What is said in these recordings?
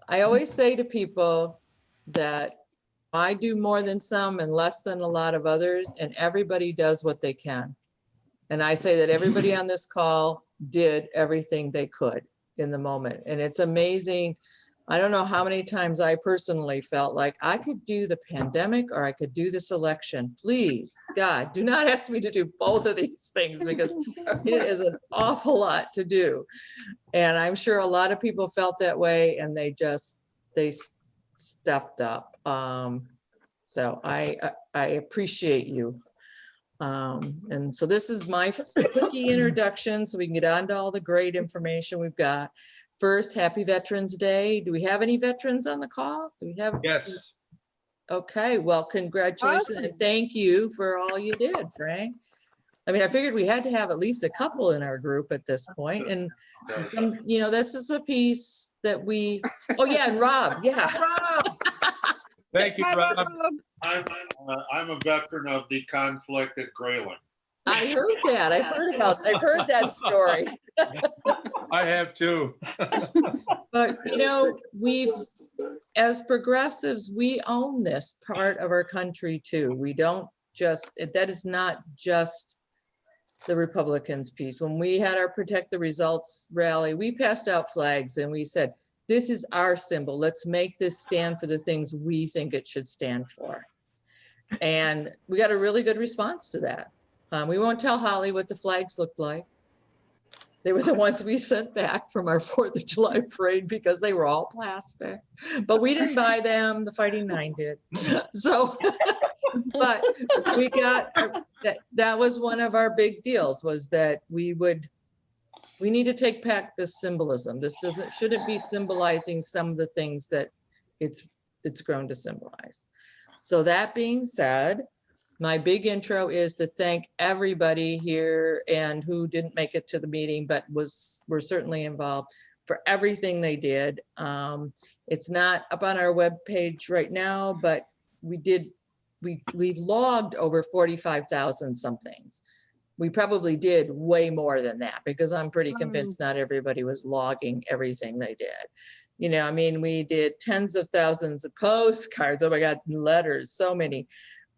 I always say to people that I do more than some and less than a lot of others, and everybody does what they can. And I say that everybody on this call did everything they could in the moment. And it's amazing. I don't know how many times I personally felt like I could do the pandemic or I could do this election. Please, God, do not ask me to do both of these things because it is an awful lot to do. And I'm sure a lot of people felt that way and they stepped up. So I appreciate you. And so this is my quickie introduction so we can get on to all the great information we've got. First, happy Veterans Day. Do we have any veterans on the call? Do we have? Yes. Okay, well, congratulations and thank you for all you did, Frank. I mean, I figured we had to have at least a couple in our group at this point, and some, you know, this is a piece that we, oh yeah, and Rob, yeah. Thank you, Rob. I'm a veteran of the conflict at Grayling. I heard that. I've heard that story. I have too. But you know, as progressives, we own this part of our country too. We don't just, that is not just the Republicans' piece. When we had our Protect the Results rally, we passed out flags and we said, this is our symbol. Let's make this stand for the things we think it should stand for. And we got a really good response to that. We won't tell Holly what the flags looked like. They were the ones we sent back from our 4th of July parade because they were all plastic, but we didn't buy them. The Fighting Nine did. So, but we got, that was one of our big deals, was that we need to take back this symbolism. This shouldn't be symbolizing some of the things that it's grown to symbolize. So that being said, my big intro is to thank everybody here and who didn't make it to the meeting, but were certainly involved, for everything they did. It's not up on our webpage right now, but we logged over 45,000 somethings. We probably did way more than that because I'm pretty convinced not everybody was logging everything they did. You know, I mean, we did tens of thousands of postcards. Oh my God, letters, so many.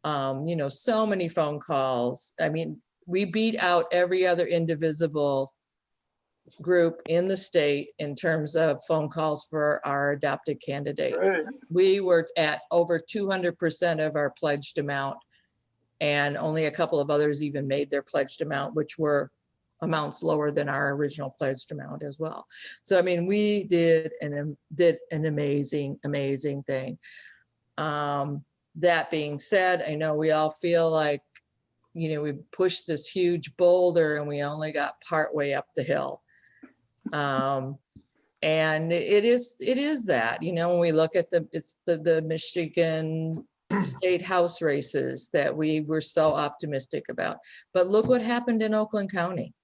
You know, so many phone calls. I mean, we beat out every other Indivisible group in the state in terms of phone calls for our adopted candidates. Right. We were at over 200% of our pledged amount, and only a couple of others even made their pledged amount, which were amounts lower than our original pledged amount as well. So, I mean, we did an amazing, amazing thing. That being said, I know we all feel like, you know, we pushed this huge boulder and we only got part way up the hill. And it is that, you know, when we look at the Michigan state house races that we were so optimistic about. But look what happened in Oakland County.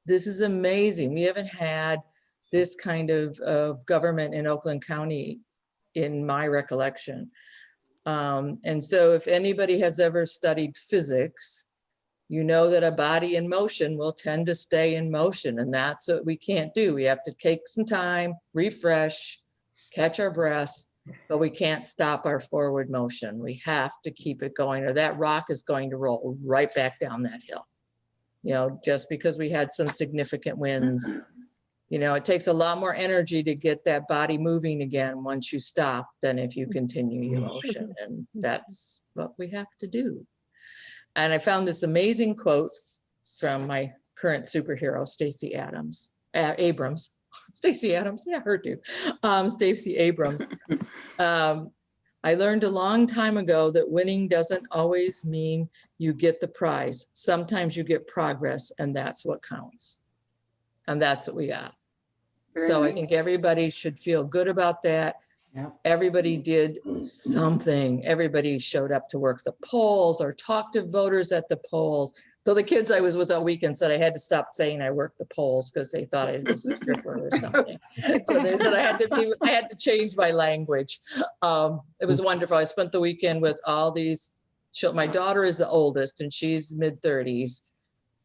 This is amazing. We haven't had this kind of government in Oakland County in my recollection. And so if anybody has ever studied physics, you know that a body in motion will tend to stay in motion, and that's what we can't do. We have to take some time, refresh, catch our breath, but we can't stop our forward motion. We have to keep it going, or that rock is going to roll right back down that hill. You know, just because we had some significant wins. You know, it takes a lot more energy to get that body moving again once you stop than if you continue your motion. And that's what we have to do. And I found this amazing quote from my current superhero, Stacey Abrams. Stacey Adams, yeah, her too. Stacey Abrams. I learned a long time ago that winning doesn't always mean you get the prize. Sometimes you get progress, and that's what counts. And that's what we got. So I think everybody should feel good about that. Yeah. Everybody did something. Everybody showed up to work the polls or talk to voters at the polls. So the kids I was with all weekend said I had to stop saying I worked the polls because they thought I was a stripper or something. So they said I had to change my language. It was wonderful. I spent the weekend with all these children. My daughter is the oldest and she's mid-30s.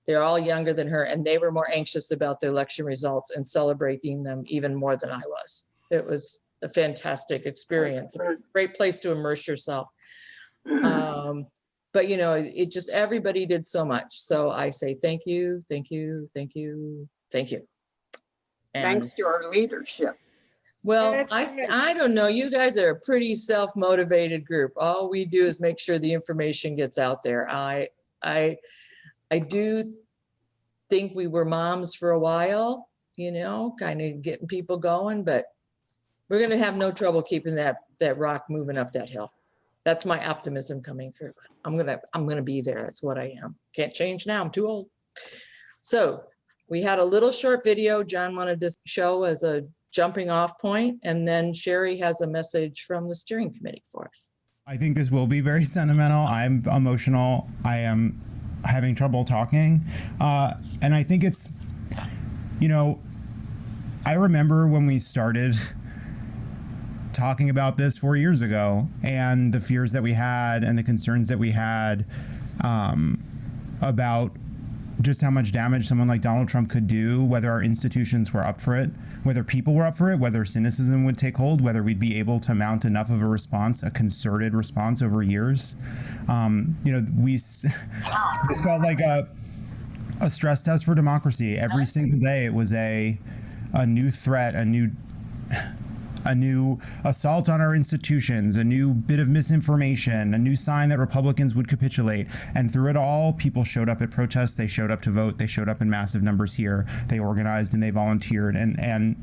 They're all younger than her, and they were more anxious about the election results and celebrating them even more than I was. It was a fantastic experience, a great place to immerse yourself. But you know, it just, everybody did so much. So I say thank you, thank you, thank you, thank you. And Thanks to our leadership. well, I don't know. You guys are a pretty self-motivated group. All we do is make sure the information gets out there. I do think we were moms for a while, you know, kind of getting people going, but we're going to have no trouble keeping that rock moving up that hill. That's my optimism coming through. I'm going to be there. That's what I am. Can't change now. I'm too old. So we had a little short video John wanted to show as a jumping off point, and then Sherry has a message from the steering committee for us. I think this will be very sentimental. I'm emotional. I am having trouble talking. And I think it's, you know, I remember when we started talking about this 4 years ago, and the fears that we had and the concerns that we had about just how much damage someone like Donald Trump could do, whether our institutions were up for it, whether people were up for it, whether cynicism would take hold, whether we'd be able to mount enough of a response, a concerted response over years. You know, this felt like a stress test for democracy. Every single day it was a new threat, a new assault on our institutions, a new bit of misinformation, a new sign that Republicans would capitulate. And through it all, people showed up at protests, they showed up to vote, they showed up in massive numbers here, they organized and they volunteered. And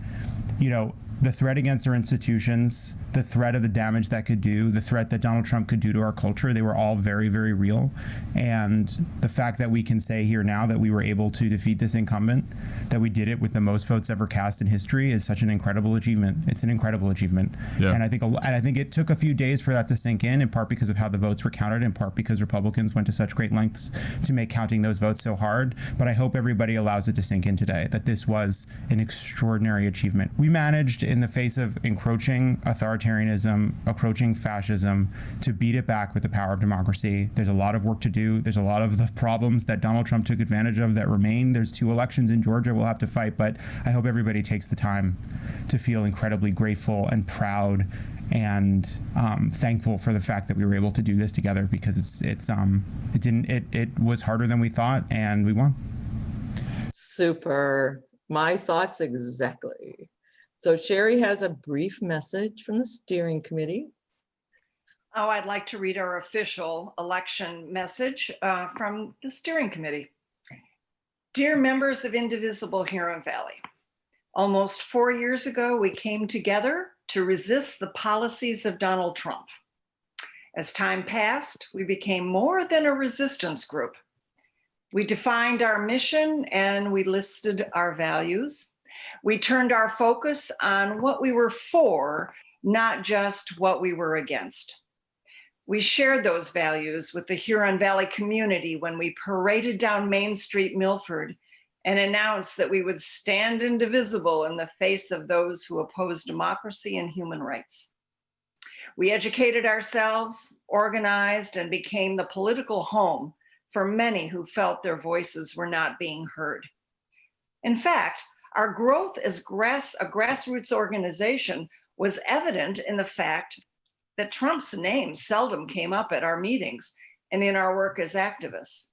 you know, the threat against our institutions, the threat of the damage that could do, the threat that Donald Trump could do to our culture, they were all very, very real. And the fact that we can say here now that we were able to defeat this incumbent, that we did it with the most votes ever cast in history, is such an incredible achievement. It's an incredible achievement. Yeah. And I think it took a few days for that to sink in part because of how the votes were counted, in part because Republicans went to such great lengths to make counting those votes so hard. But I hope everybody allows it to sink in today, that this was an extraordinary achievement. We managed, in the face of encroaching authoritarianism, approaching fascism, to beat it back with the power of democracy. There's a lot of work to do. There's a lot of the problems that Donald Trump took advantage of that remain. There's 2 elections in Georgia we'll have to fight, but I hope everybody takes the time to feel incredibly grateful and proud and thankful for the fact that we were able to do this together, because it was harder than we thought, and we won. Super. My thoughts exactly. So Sherry has a brief message from the steering committee. Oh, I'd like to read our official election message from the steering committee. Dear members of Indivisible Huron Valley, almost 4 years ago, we came together to resist the policies of Donald Trump. As time passed, we became more than a resistance group. We defined our mission and we listed our values. We turned our focus on what we were for, not just what we were against. We shared those values with the Huron Valley community when we paraded down Main Street, Milford, and announced that we would stand indivisible in the face of those who oppose democracy and human rights. We educated ourselves, organized, and became the political home for many who felt their voices were not being heard. In fact, our growth as a grassroots organization was evident in the fact that Trump's name seldom came up at our meetings and in our work as activists.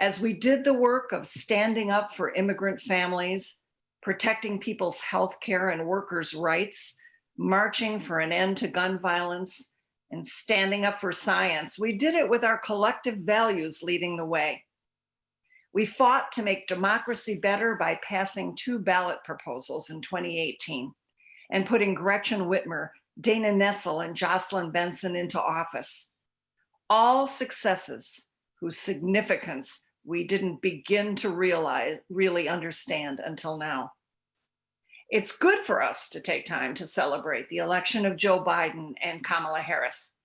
As we did the work of standing up for immigrant families, protecting people's health care and workers' rights, marching for an end to gun violence, and standing up for science, we did it with our collective values leading the way. We fought to make democracy better by passing 2 ballot proposals in 2018 and putting Gretchen Whitmer, Dana Nessel, and Jocelyn Benson into office. All successes whose significance we didn't begin to really understand until now. It's good for us to take time to celebrate the election of Joe Biden and Kamala Harris.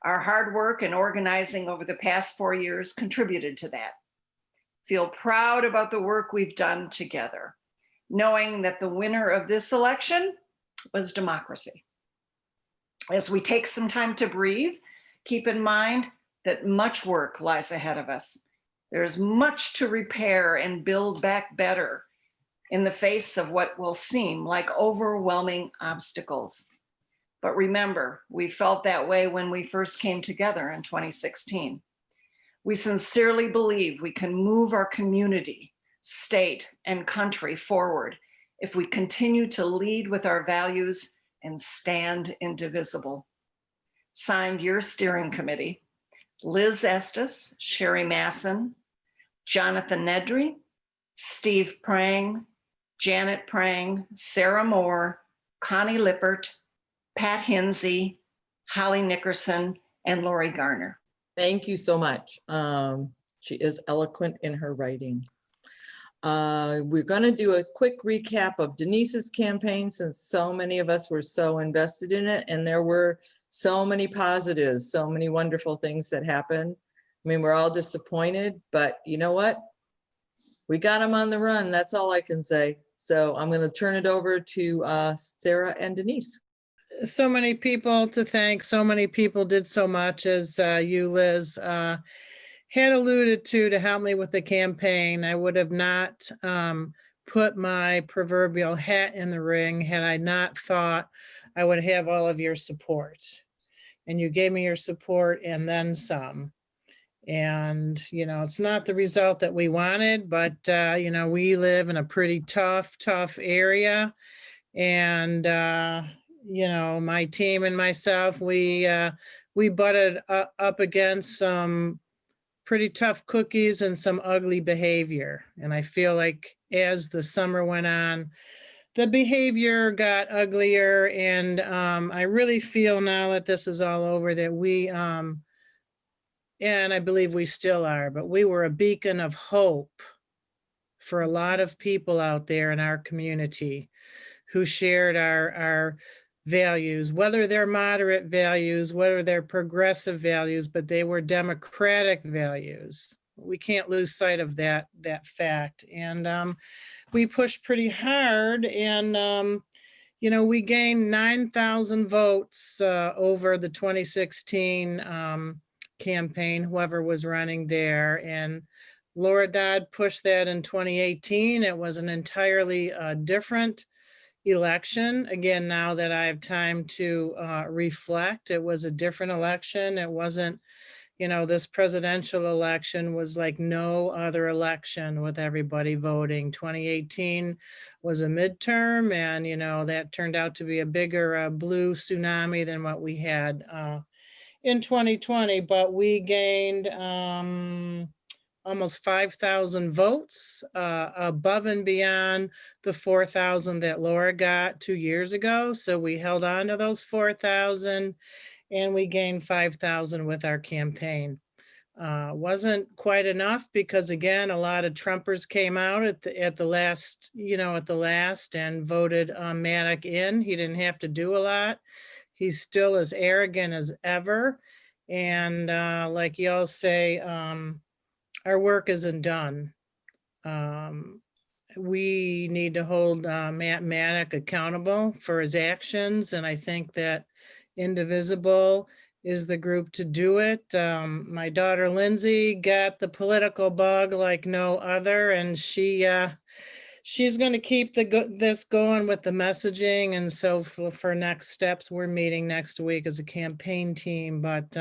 Our hard work and organizing over the past 4 years contributed to that. Feel proud about the work we've done together, knowing that the winner of this election was democracy. As we take some time to breathe, keep in mind that much work lies ahead of us. There's much to repair and build back better in the face of what will seem like overwhelming obstacles. But remember, we felt that way when we first came together in 2016. We sincerely believe we can move our community, state, and country forward if we continue to lead with our values and stand indivisible. Signed, your steering committee, Liz Estes, Sherry Masson, Jonathan Nedry, Steve Prang, Janet Prang, Sarah Moore, Connie Lippert, Pat Hinsey, Holly Nickerson, and Lori Garner. Thank you so much. She is eloquent in her writing. We're going to do a quick recap of Denise's campaign, since so many of us were so invested in it, and there were so many positives, so many wonderful things that happened. I mean, we're all disappointed, but you know what? We got them on the run. That's all I can say. So I'm going to turn it over to Sarah and Denise. So many people to thank. So many people did so much, as you, Liz, had alluded to help me with the campaign. I would have not put my proverbial hat in the ring had I not thought I would have all of your support. And you gave me your support and then some. And, you know, it's not the result that we wanted, but, you know, we live in a pretty tough area. And, you know, my team and myself, we butted up against some pretty tough cookies and some ugly behavior. And I feel like as the summer went on, the behavior got uglier. And I really feel now that this is all over that we, and I believe we still are, but we were a beacon of hope for a lot of people out there in our community who shared our values, whether they're moderate values, whether they're progressive values, but they were democratic values. We can't lose sight of that fact. And we pushed pretty hard, and you know, we gained 9,000 votes over the 2016 campaign, whoever was running there. And Laura Dodd pushed that in 2018. It was an entirely different election. Again, now that I have time to reflect, it was a different election. It wasn't, you know, this presidential election was like no other election with everybody voting. 2018 was a midterm, and, you know, that turned out to be a bigger blue tsunami than what we had in 2020. But we gained almost 5,000 votes above and beyond the 4,000 that Laura got 2 years ago. So we held on to those 4,000, and we gained 5,000 with our campaign. Wasn't quite enough because, again, a lot of Trumpers came out at the last, you know, and voted Maddock in. He didn't have to do a lot. He's still as arrogant as ever. And like y'all say, our work isn't done. We need to hold Matt Maddock accountable for his actions, and I think that Indivisible is the group to do it. My daughter Lindsay got the political bug like no other, and she's going to keep this going with the messaging. And so for next steps, we're meeting next week as a campaign team. But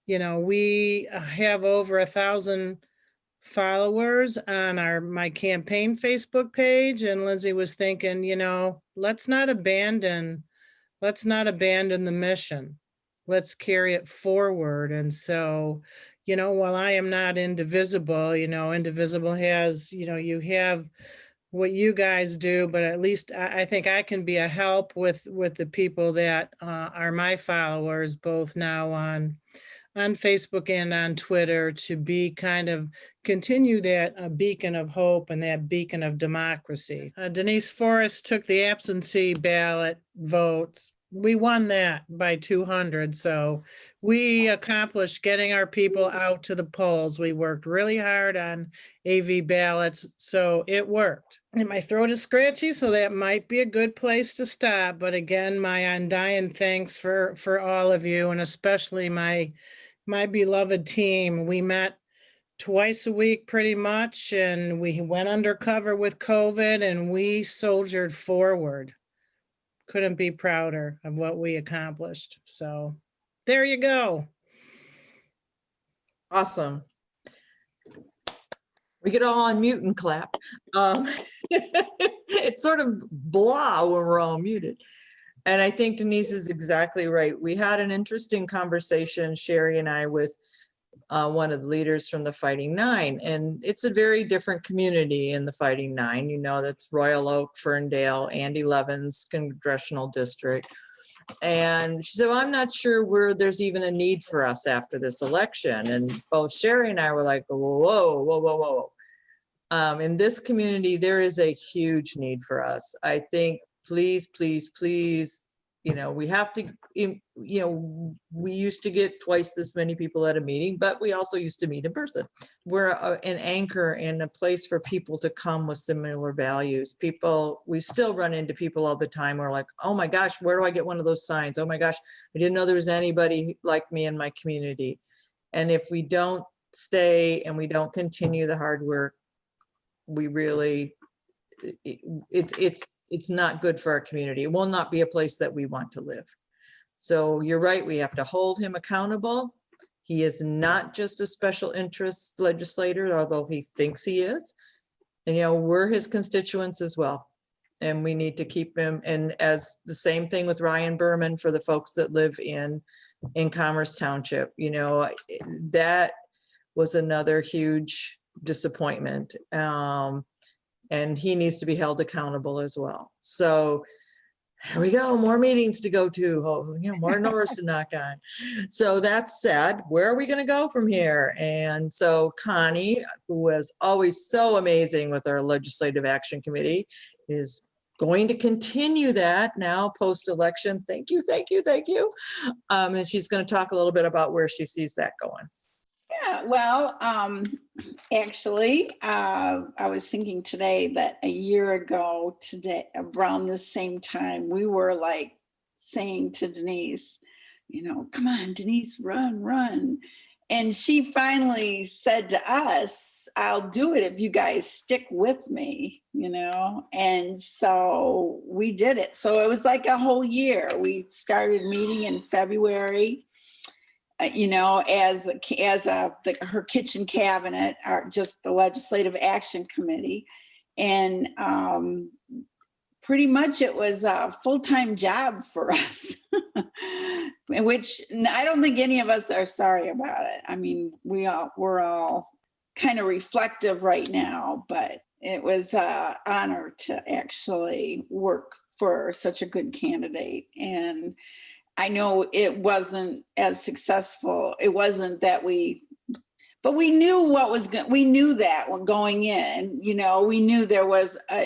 you know, we have over 1,000 followers on my campaign Facebook page, and Lindsay was thinking, you know, let's not abandon the mission. Let's carry it forward. And so, you know, while I am not Indivisible, you know, Indivisible has, you know, you have what you guys do, but at least I think I can be a help with the people that are my followers, both now on Facebook and on Twitter, to be kind of continue that beacon of hope and that beacon of democracy. Denise Forrest took the absentee ballot votes. We won that by 200. So we accomplished getting our people out to the polls. We worked really hard on AV ballots, so it worked. And my throat is scratchy, so that might be a good place to stop. But again, my undying thanks for all of you, and especially my beloved team. We met twice a week pretty much, and we went undercover with COVID, and we soldiered forward. couldn't be prouder of what we accomplished. So there you go. Awesome. We get all on mute and clap. It's sort of blah when we're all muted. And I think Denise is exactly right. We had an interesting conversation, Sherry and I, with one of the leaders from the Fighting Nine, and it's a very different community in the Fighting Nine. You know, that's Royal Oak, Ferndale, Andy Levin's congressional district. And she said, well, I'm not sure where there's even a need for us after this election. And both Sherry and I were like, whoa, whoa, whoa, whoa. In this community, there is a huge need for us. I think, please, please, please, you know, we have to, you know, we used to get twice this many people at a meeting, but we also used to meet in person. We're an anchor and a place for people to come with similar values. People, we still run into people all the time who are like, oh my gosh, where do I get one of those signs? Oh my gosh, I didn't know there was anybody like me in my community. And if we don't stay and we don't continue the hard work, we really, it's not good for our community. It will not be a place that we want to live. So you're right, we have to hold him accountable. He is not just a special interest legislator, although he thinks he is. And, you know, we're his constituents as well. And we need to keep him, and as the same thing with Ryan Berman for the folks that live in Commerce Township, you know, that was another huge disappointment. And he needs to be held accountable as well. So there we go, more meetings to go to, oh, you know, more doors to knock on. So that's sad. Where are we going to go from here? And so Connie, who was always so amazing with our Legislative Action Committee, is going to continue that now post-election. Thank you, thank you, thank you. And she's going to talk a little bit about where she sees that going. Yeah, well, actually, I was thinking today that a year ago today, around the same time, we were like saying to Denise, you know, come on, Denise, run, run. And she finally said to us, I'll do it if you guys stick with me, you know? And so we did it. So it was like a whole year. We started meeting in February. You know, as her kitchen cabinet, just the Legislative Action Committee. And pretty much it was a full-time job for us, which I don't think any of us are sorry about it. I mean, we're all kind of reflective right now, but it was an honor to actually work for such a good candidate. And I know it wasn't as successful. It wasn't that but we knew what was good. We knew that when going in, you know, we knew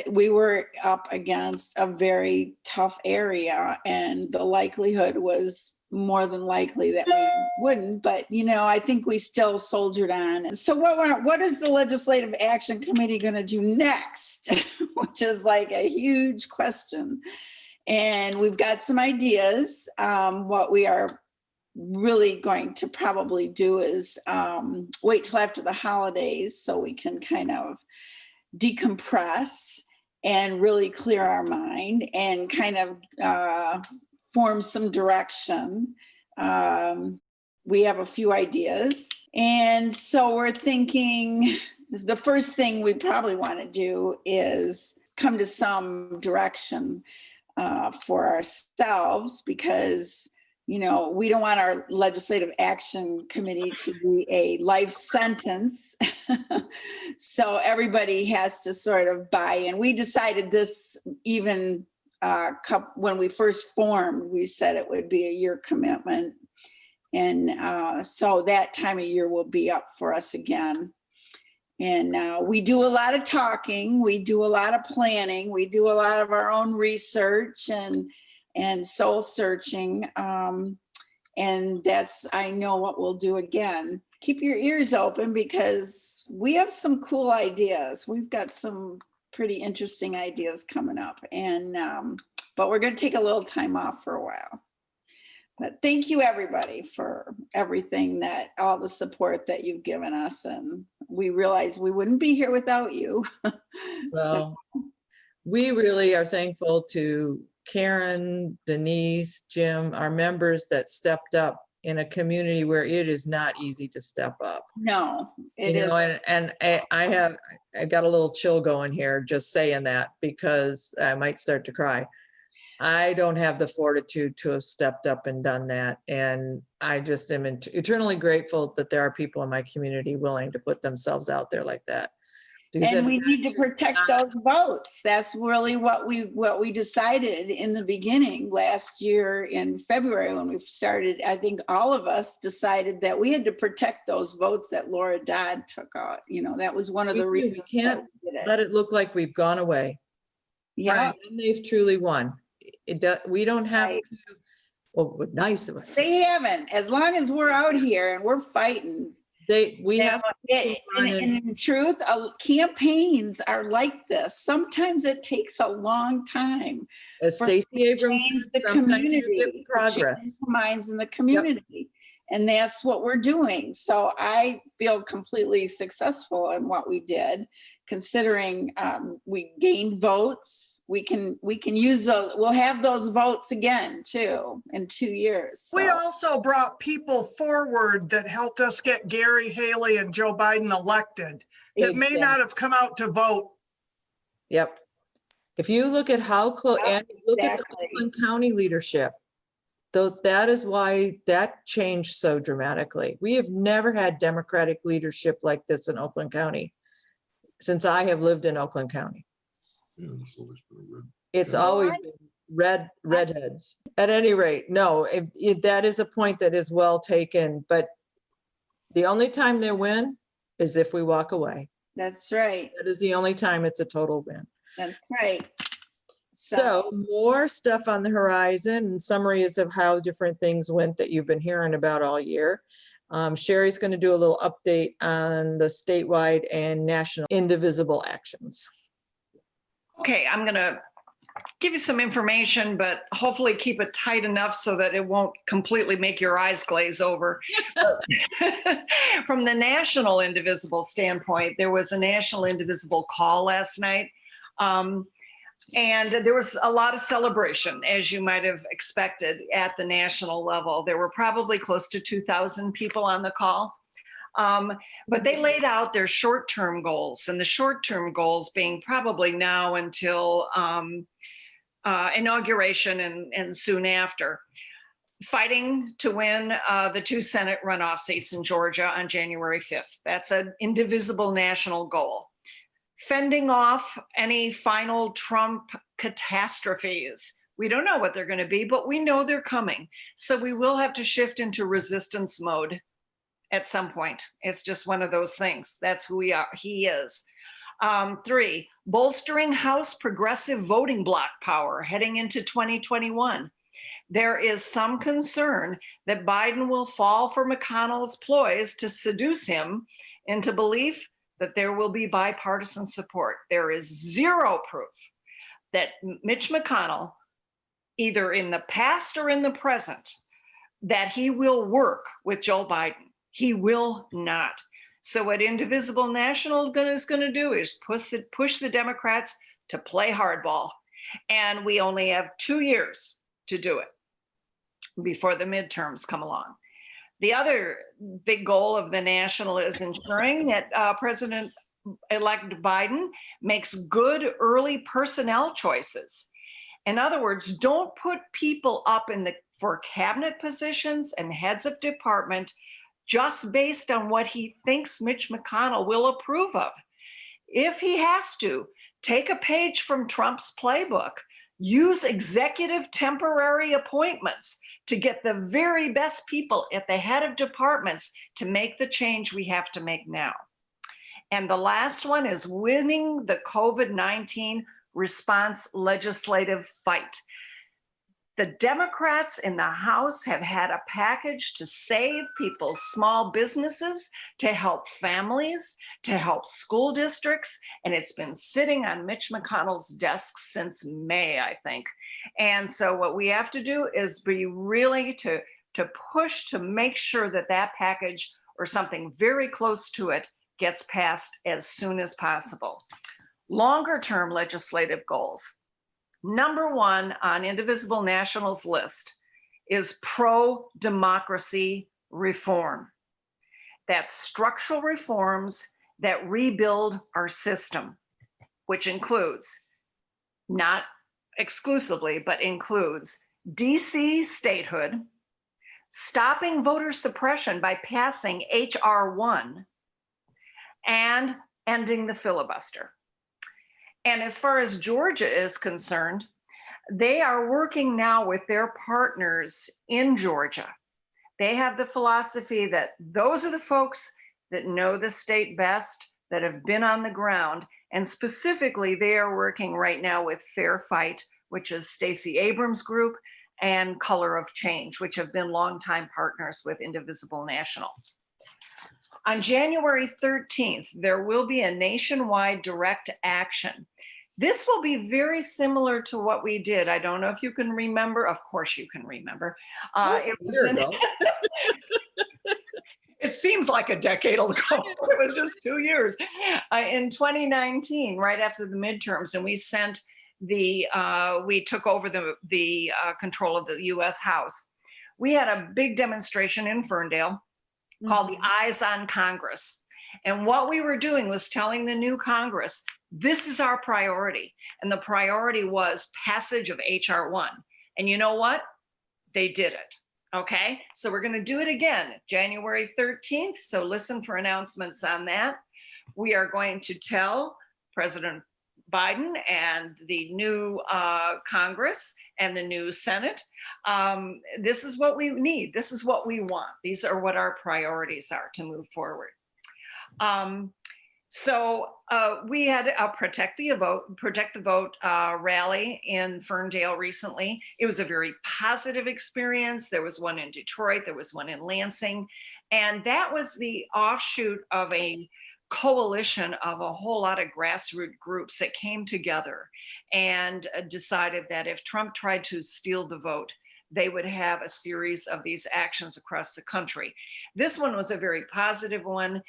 we were up against a very tough area, and the likelihood was more than likely that we wouldn't, but, you know, I think we still soldiered on. So what is the Legislative Action Committee going to do next? Which is like a huge question. And we've got some ideas. What we are really going to probably do is wait till after the holidays so we can kind of decompress and really clear our mind and kind of form some direction. We have a few ideas. And so we're thinking the first thing we probably want to do is come to some direction for ourselves, because, you know, we don't want our Legislative Action Committee to be a life sentence. So everybody has to sort of buy in. We decided this even when we first formed, we said it would be a year commitment. And so that time of year will be up for us again. And we do a lot of talking, we do a lot of planning, we do a lot of our own research and soul searching. And that's, I know what we'll do again. Keep your ears open, because we have some cool ideas. We've got some pretty interesting ideas coming up. And but we're going to take a little time off for a while. But thank you, everybody, for everything, all the support that you've given us. And we realize we wouldn't be here without you. Well, we really are thankful to Karen, Denise, Jim are members that stepped up in a community where it is not easy to step up. No, You it is. know, and I got a little chill going here just saying that, because I might start to cry. I don't have the fortitude to have stepped up and done that. And I just am eternally grateful that there are people in my community willing to put themselves out there like that. Because And we if need to protect those votes. That's really what we decided in the beginning last year in February when we started. I think all of us decided that we had to protect those votes that Laura Dodd took out. You know, that was one of we the do, reasons. we can't that we did it. let it look like we've gone away. Yeah, And they've truly won. We don't have Right. to, well, nice. they haven't. As long as we're out here and we're fighting. We Now, have. and in truth, campaigns are like this. Sometimes it takes a long time. As for Stacey Abrams change said, the sometimes you community, get to change progress. the minds in the community. And that's what we're doing. So I feel completely successful in what we did, considering we gained votes. We can use those. We'll have those votes again too in 2 years. We So, also brought people forward that helped us get Gary Haley and Joe Biden elected that may Exactly. not have come out to vote. Yep. If you look at how close, Yep, and look at the exactly. Oakland County leadership, though, that is why that changed so dramatically. We have never had Democratic leadership like this in Oakland County since I have lived in Oakland County. It's always been redheads. At any rate, no, that is a point that is well taken, but the only time they win is if we walk away. that's right. That is the only time it's a total win. That's right. So more stuff on the horizon and summaries of how different things went that you've been hearing about all year. Sherry's going to do a little update on the statewide and national indivisible actions. Okay, I'm gonna give you some information, but hopefully keep it tight enough so that it won't completely make your eyes glaze over. From the national indivisible standpoint, there was a national indivisible call last night. And there was a lot of celebration, as you might have expected, at the national level. There were probably close to 2,000 people on the call. But they laid out their short-term goals, and the short-term goals being probably now until inauguration and soon after. Fighting to win the 2 Senate runoff seats in Georgia on January 5th. That's an indivisible national goal. Fending off any final Trump catastrophes. We don't know what they're going to be, but we know they're coming. So we will have to shift into resistance mode at some point. It's just one of those things. That's who he is. 3, bolstering House progressive voting bloc power heading into 2021. There is some concern that Biden will fall for McConnell's ploys to seduce him into belief that there will be bipartisan support. There is zero proof that Mitch McConnell, either in the past or in the present, that he will work with Joe Biden. He will not. So what Indivisible National is going to do is push the Democrats to play hardball. And we only have 2 years to do it before the midterms come along. The other big goal of the national is ensuring that President-elect Biden makes good early personnel choices. In other words, don't put people up for cabinet positions and heads of department just based on what he thinks Mitch McConnell will approve of. If he has to, take a page from Trump's playbook, use executive temporary appointments to get the very best people at the head of departments to make the change we have to make now. And the last one is winning the COVID-19 response legislative fight. The Democrats in the House have had a package to save people's small businesses, to help families, to help school districts, and it's been sitting on Mitch McConnell's desk since May, I think. And so what we have to do is be really to push to make sure that that package or something very close to it gets passed as soon as possible. Longer term legislative goals. Number one on Indivisible National's list is pro-democracy reform. That's structural reforms that rebuild our system, which includes, not exclusively, but includes DC statehood, stopping voter suppression by passing H.R. 1, and ending the filibuster. And as far as Georgia is concerned, they are working now with their partners in Georgia. They have the philosophy that those are the folks that know the state best, that have been on the ground. And specifically, they are working right now with Fair Fight, which is Stacey Abrams' group, and Color of Change, which have been longtime partners with Indivisible National. On January 13th, there will be a nationwide direct action. This will be very similar to what we did. I don't know if you can remember. Of course you can remember. It seems like a decade ago. It was just 2 years. In 2019, right after the midterms, and we took over the control of the US House. We had a big demonstration in Ferndale called the Eyes on Congress. And what we were doing was telling the new Congress, this is our priority. And the priority was passage of H.R. 1. And you know what? They did it. Okay, so we're going to do it again, January 13th. So listen for announcements on that. We are going to tell President Biden and the new Congress and the new Senate, this is what we need. This is what we want. These are what our priorities are to move forward. We had a Protect the Vote rally in Ferndale recently. It was a very positive experience. There was one in Detroit, there was one in Lansing, and that was the offshoot of a coalition of a whole lot of grassroots groups that came together and decided that if Trump tried to steal the vote, they would have a series of these actions across the country. This one was a very positive one.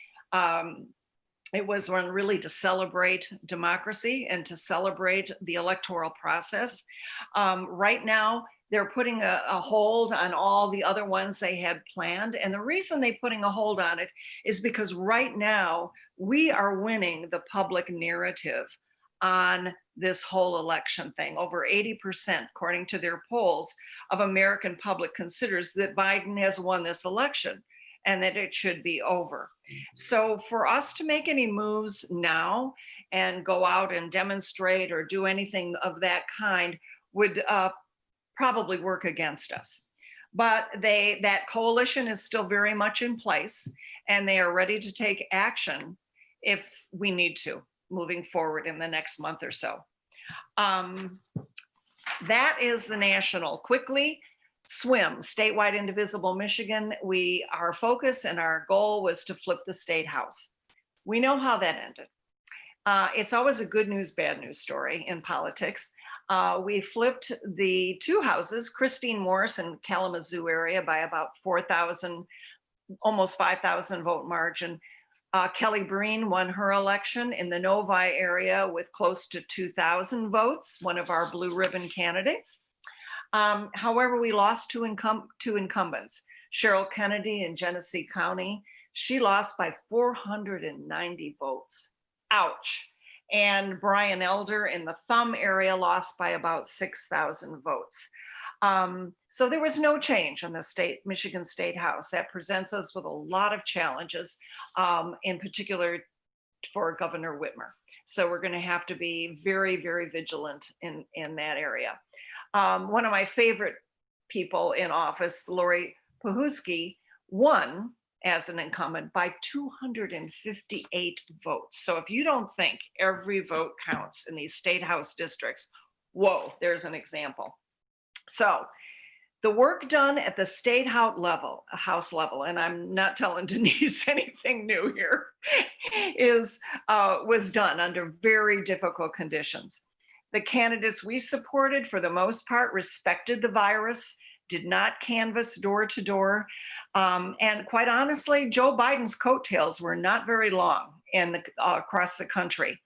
It was one really to celebrate democracy and to celebrate the electoral process. Right now, they're putting a hold on all the other ones they had planned. And the reason they're putting a hold on it is because right now, we are winning the public narrative on this whole election thing. Over 80%, according to their polls, of American public considers that Biden has won this election and that it should be over. So for us to make any moves now and go out and demonstrate or do anything of that kind would probably work against us. But that coalition is still very much in place, and they are ready to take action if we need to, moving forward in the next month or so. That is the national. Quickly, SWIM, Statewide Indivisible Michigan. Our focus and our goal was to flip the state house. We know how that ended. It's always a good news, bad news story in politics. We flipped the two houses, Christine Morris in Kalamazoo area, by about 4,000, almost 5,000 vote margin. Kelly Breen won her election in the Novi area with close to 2,000 votes, one of our blue ribbon candidates. However, we lost two incumbents. Cheryl Kennedy in Genesee County, she lost by 490 votes. Ouch. And Brian Elder in the Thumb area lost by about 6,000 votes. So there was no change in the Michigan State House. That presents us with a lot of challenges, in particular for Governor Whitmer. So we're going to have to be very, very vigilant in that area. One of my favorite people in office, Lori Pahusky, won as an incumbent by 258 votes. So if you don't think every vote counts in these state house districts, whoa, there's an example. So the work done at the state house level, and I'm not telling Denise anything new here, was done under very difficult conditions. The candidates we supported, for the most part, respected the virus, did not canvass door to door. And quite honestly, Joe Biden's coattails were not very long across the country.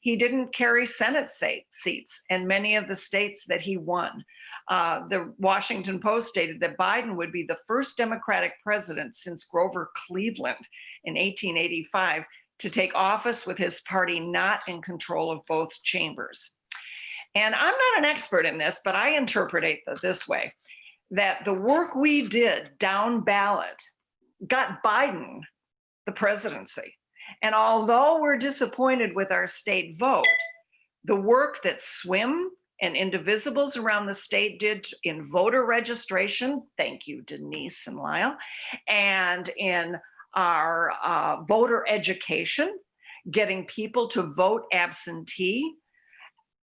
He didn't carry Senate seats in many of the states that he won. The Washington Post stated that Biden would be the first Democratic president since Grover Cleveland in 1885 to take office with his party not in control of both chambers. And I'm not an expert in this, but I interpret it this way, that the work we did down ballot got Biden the presidency. And although we're disappointed with our state vote, the work that SWIM and Indivisibles around the state did in voter registration, thank you, Denise and Lyle, and in our voter education, getting people to vote absentee,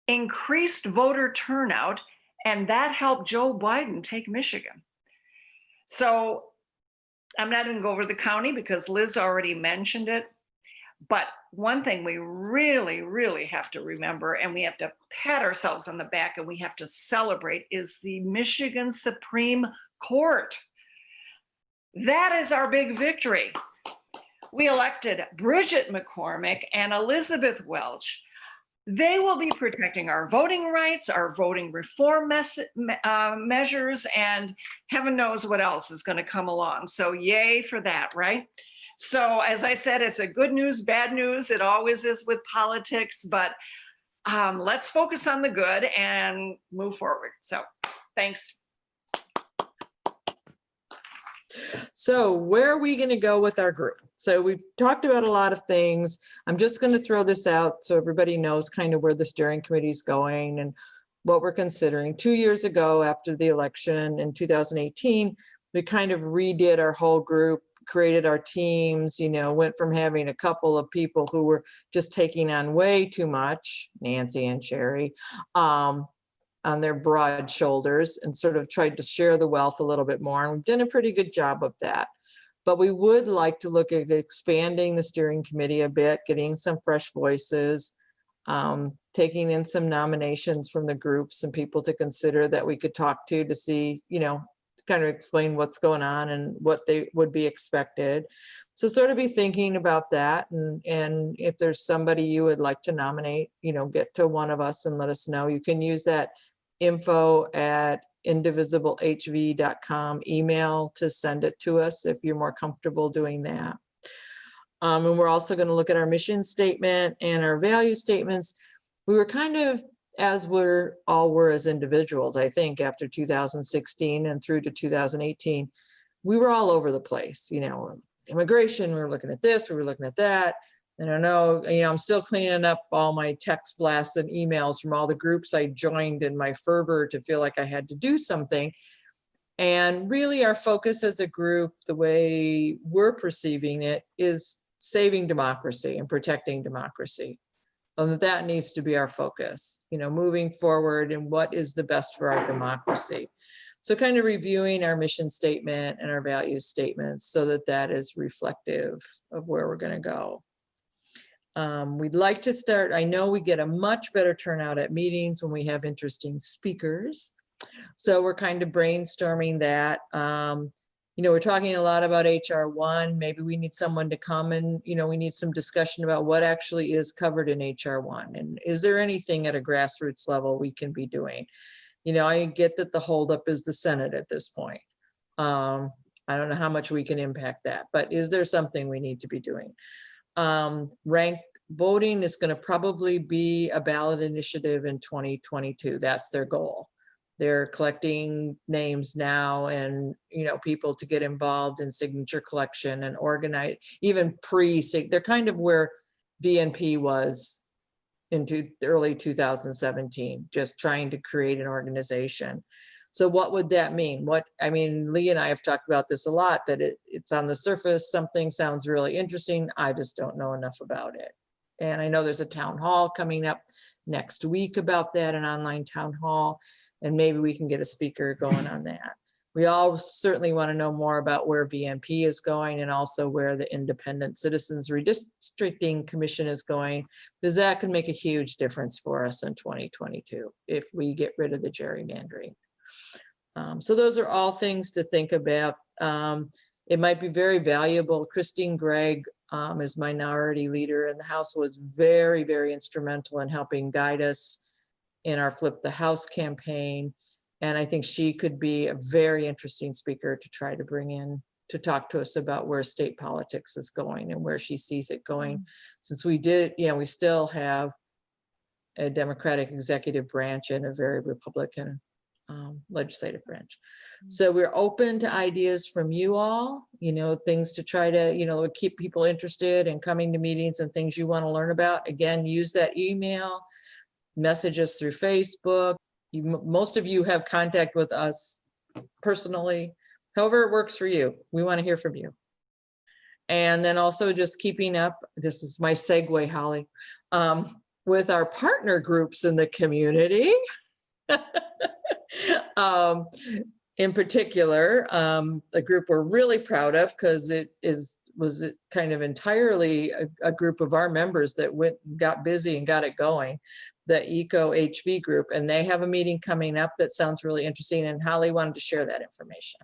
increased voter turnout, and that helped Joe Biden take Michigan. So I'm not going to go over the county because Liz already mentioned it. But one thing we really, really have to remember, and we have to pat ourselves on the back and we have to celebrate, is the Michigan Supreme Court. That is our big victory. We elected Bridget McCormick and Elizabeth Welch. They will be protecting our voting rights, our voting reform measures, and heaven knows what else is going to come along. So yay for that, right? So as I said, it's a good news, bad news. It always is with politics, but let's focus on the good and move forward. So thanks. So where are we going to go with our group? So we've talked about a lot of things. I'm just going to throw this out so everybody knows kind of where the steering committee is going and what we're considering. 2 years ago, after the election in 2018, we kind of redid our whole group, created our teams, you know, went from having a couple of people who were just taking on way too much, Nancy and Sherry, on their broad shoulders, and sort of tried to share the wealth a little bit more. And we've done a pretty good job of that. But we would like to look at expanding the steering committee a bit, getting some fresh voices, taking in some nominations from the groups and people to consider that we could talk to see, you know, kind of explain what's going on and what they would be expected. So sort of be thinking about that. And if there's somebody you would like to nominate, you know, get to one of us and let us know. You can use that info@indivisiblehv.com email to send it to us if you're more comfortable doing that. And we're also going to look at our mission statement and our value statements. We were kind of, as we're all were as individuals, I think after 2016 and through to 2018, we were all over the place. You know, immigration, we were looking at this, we were looking at that. I don't know, you know, I'm still cleaning up all my text blasts and emails from all the groups I joined in my fervor to feel like I had to do something. And really our focus as a group, the way we're perceiving it, is saving democracy and protecting democracy. And that needs to be our focus, you know, moving forward and what is the best for our democracy. So kind of reviewing our mission statement and our values statements so that that is reflective of where we're going to go. We'd like to start, I know we get a much better turnout at meetings when we have interesting speakers. So we're kind of brainstorming that. You know, we're talking a lot about HR1. Maybe we need someone to come and, you know, we need some discussion about what actually is covered in HR1. And is there anything at a grassroots level we can be doing? You know, I get that the holdup is the Senate at this point. I don't know how much we can impact that, but is there something we need to be doing? Rank voting is going to probably be a ballot initiative in 2022. That's their goal. They're collecting names now and, you know, people to get involved in signature collection and organize, even they're kind of where VNP was into early 2017, just trying to create an organization. So what would that mean? I mean, Lee and I have talked about this a lot, that it's on the surface, something sounds really interesting. I just don't know enough about it. And I know there's a town hall coming up next week about that, an online town hall, and maybe we can get a speaker going on that. We all certainly want to know more about where VNP is going and also where the Independent Citizens Redistricting Commission is going, because that can make a huge difference for us in 2022 if we get rid of the gerrymandering. So those are all things to think about. It might be very valuable. Christine Gregg as minority leader in the House, was very, very instrumental in helping guide us in our Flip the House campaign. And I think she could be a very interesting speaker to try to bring in to talk to us about where state politics is going and where she sees it going. Since we still have a Democratic executive branch and a very Republican legislative branch. So we're open to ideas from you all, things to try to, keep people interested in coming to meetings and things you want to learn about. Again, use that email, message us through Facebook. Most of you have contact with us personally. However it works for you, we want to hear from you. And then also just keeping up, this is my segue, Holly, with our partner groups in the community. In particular, a group we're really proud of because was kind of entirely a group of our members that got busy and got it going, the EcoHV group, and they have a meeting coming up that sounds really interesting, and Holly wanted to share that information.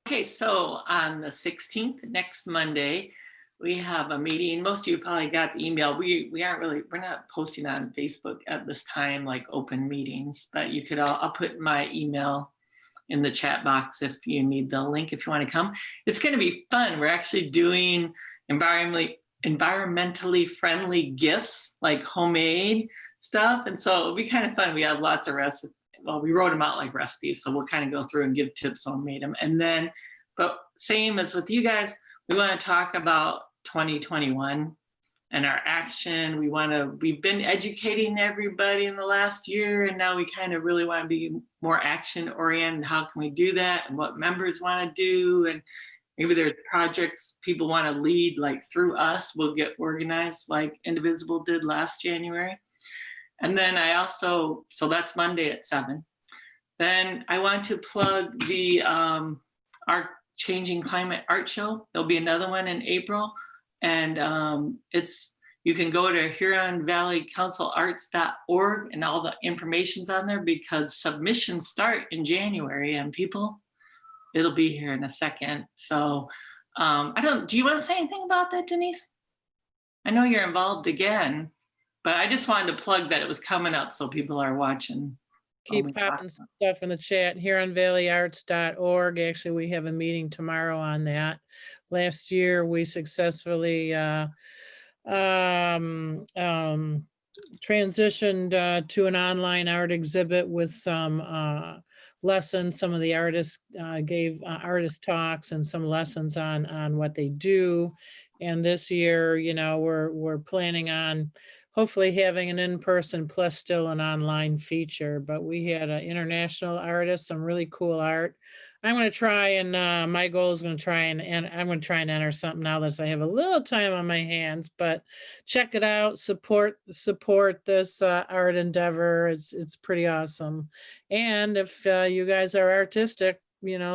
Okay, so on the 16th, next Monday, we have a meeting. Most of you probably got the email. We're not posting on Facebook at this time, like open meetings, but you could, I'll put my email in the chat box if you need the link, if you want to come. It's going to be fun. We're actually doing environmentally friendly gifts, like homemade stuff. And so it'll be kind of fun. We have lots of recipes. Well, we wrote them out like recipes, so we'll kind of go through and give tips on made them. And then, but same as with you guys, we want to talk about 2021 and our action. We've been educating everybody in the last year, and now we kind of really want to be more action oriented. How can we do that, and what members want to do, and maybe there's projects people want to lead, like through us, we'll get organized like Indivisible did last January. And then so that's Monday at 7. Then I want to plug the our Changing Climate Art Show. There'll be another one in April. And you can go to HuronValleyCouncilArts.org, and all the information's on there because submissions start in January, and it'll be here in a second. So do you want to say anything about that, Denise? I know you're involved again, but I just wanted to plug that it was coming up so people are watching. Keep popping stuff in the chat. HuronValleyArts.org. Actually, we have a meeting tomorrow on that. Last year, we successfully transitioned to an online art exhibit with some lessons. Some of the artists gave artist talks and some lessons on what they do. And this year, we're planning on hopefully having an in-person plus still an online feature. But we had an international artist, some really cool art. I'm going to try and my goal is going to try and I'm going to try and enter something now that I have a little time on my hands, but check it out, support this art endeavor. It's pretty awesome. And if you guys are artistic,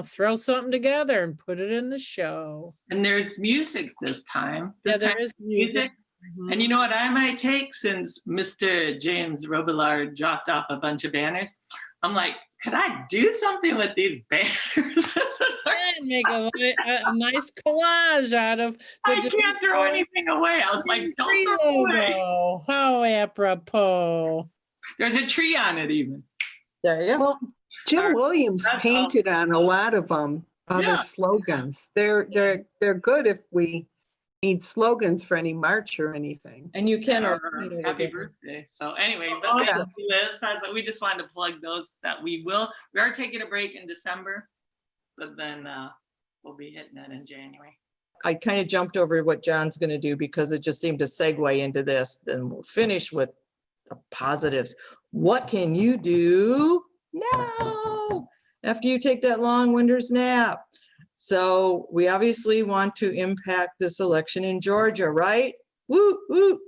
throw something together and put it in the show. And there's music this time. There is music. Mm-hmm. And you know what I might take, since Mr. James Robillard dropped off a bunch of banners? I'm like, could I do something with these banners? And make a nice collage out of. I can't throw anything away. I was like, don't throw away. How apropos. There's a tree on it even. There you go. Well, Jim Williams painted on a lot of them, other slogans. They're good if we need slogans for any march or anything. And you can happy birthday. So anyway, but Liz says that we just wanted to plug those that we are taking a break in December, but then we'll be hitting that in January. I kind of jumped over what John's going to do because it just seemed to segue into this. Then we'll finish with the positives. What can you do now after you take that long winter's nap? So we obviously want to impact this election in Georgia, right? Woo, woo.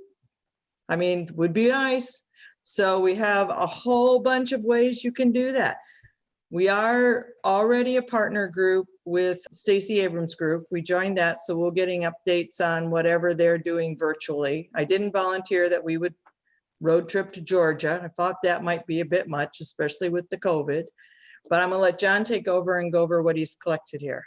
I mean, would be nice. So we have a whole bunch of ways you can do that. We are already a partner group with Stacey Abrams' group. We joined that, so we're getting updates on whatever they're doing virtually. I didn't volunteer that we would road trip to Georgia. I thought that might be a bit much, especially with the COVID. But I'm gonna let John take over and go over what he's collected here.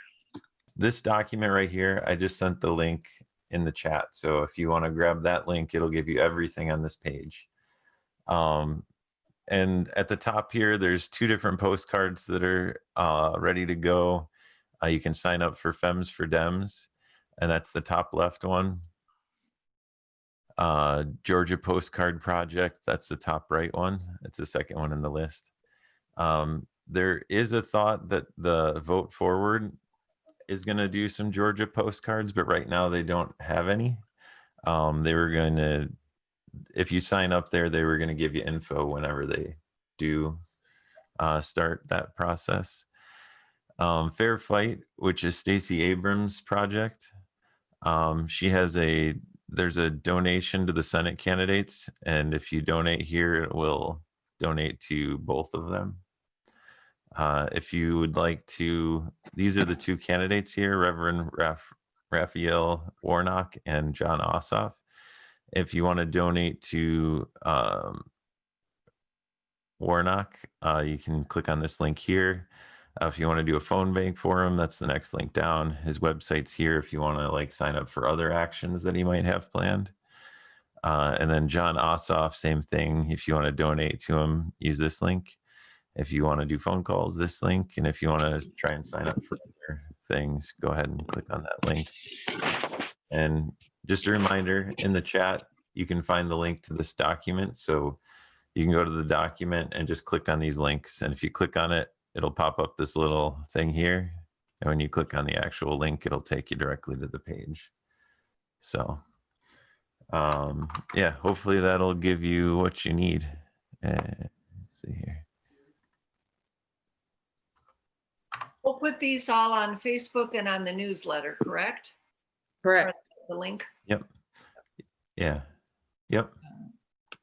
This document right here, I just sent the link in the chat. So if you want to grab that link, it'll give you everything on this page. And at the top here, there's 2 different postcards that are ready to go. You can sign up for Femmes for Dems, and that's the top left one. Georgia Postcard Project, that's the top right one. It's the second one in the list. There is a thought that the Vote Forward is going to do some Georgia postcards, but right now they don't have any. They were going to, if you sign up there, they were going to give you info whenever they do start that process. Fair Fight, which is Stacey Abrams' project. There's a donation to the Senate candidates, and if you donate here, it will donate to both of them. If you would like to, these are the 2 candidates here, Reverend Raphael Warnock and John Ossoff. If you want to donate to Warnock, you can click on this link here. If you want to do a phone bank for him, that's the next link down. His website's here if you want to like sign up for other actions that he might have planned. And then John Ossoff, same thing. If you want to donate to him, use this link. If you want to do phone calls, this link. And if you want to try and sign up for other things, go ahead and click on that link. And just a reminder, in the chat, you can find the link to this document. So you can go to the document and just click on these links. And if you click on it, it'll pop up this little thing here. And when you click on the actual link, it'll take you directly to the page. So yeah, hopefully that'll give you what you need. Let's see here. We'll put these all on Facebook and on the newsletter, correct? Correct. The link. Yep. Yeah. Yep.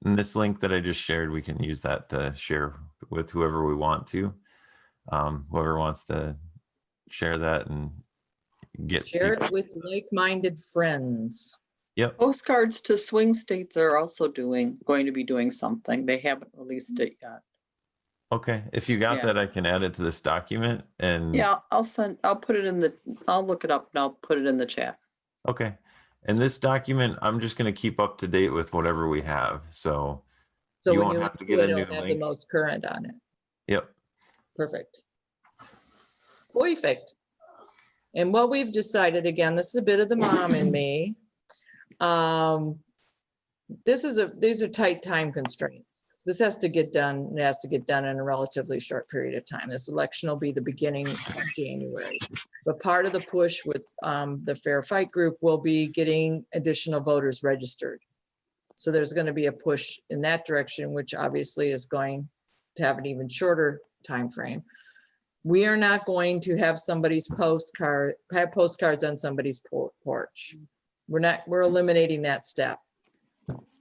And this link that I just shared, we can use that to share with whoever we want to. Whoever wants to share that and share it with like-minded friends. Yep. Postcards to swing states are also going to be doing something. They haven't released it yet. Okay. If you got that, I can add it to this document and yeah, I'll put it in I'll look it up and I'll put it in the chat. Okay. And this document, I'm just going to keep up to date with whatever we have. So you won't have to get a new link. The most current on it. Yep. Perfect. Perfect. And what we've decided, again, this is a bit of the mom in me. These are tight time constraints. This has to get done. It has to get done in a relatively short period of time. This election will be the beginning of January. But part of the push with the Fair Fight group will be getting additional voters registered. So there's going to be a push in that direction, which obviously is going to have an even shorter time frame. We are not going to have somebody's postcards on somebody's porch. We're eliminating that step.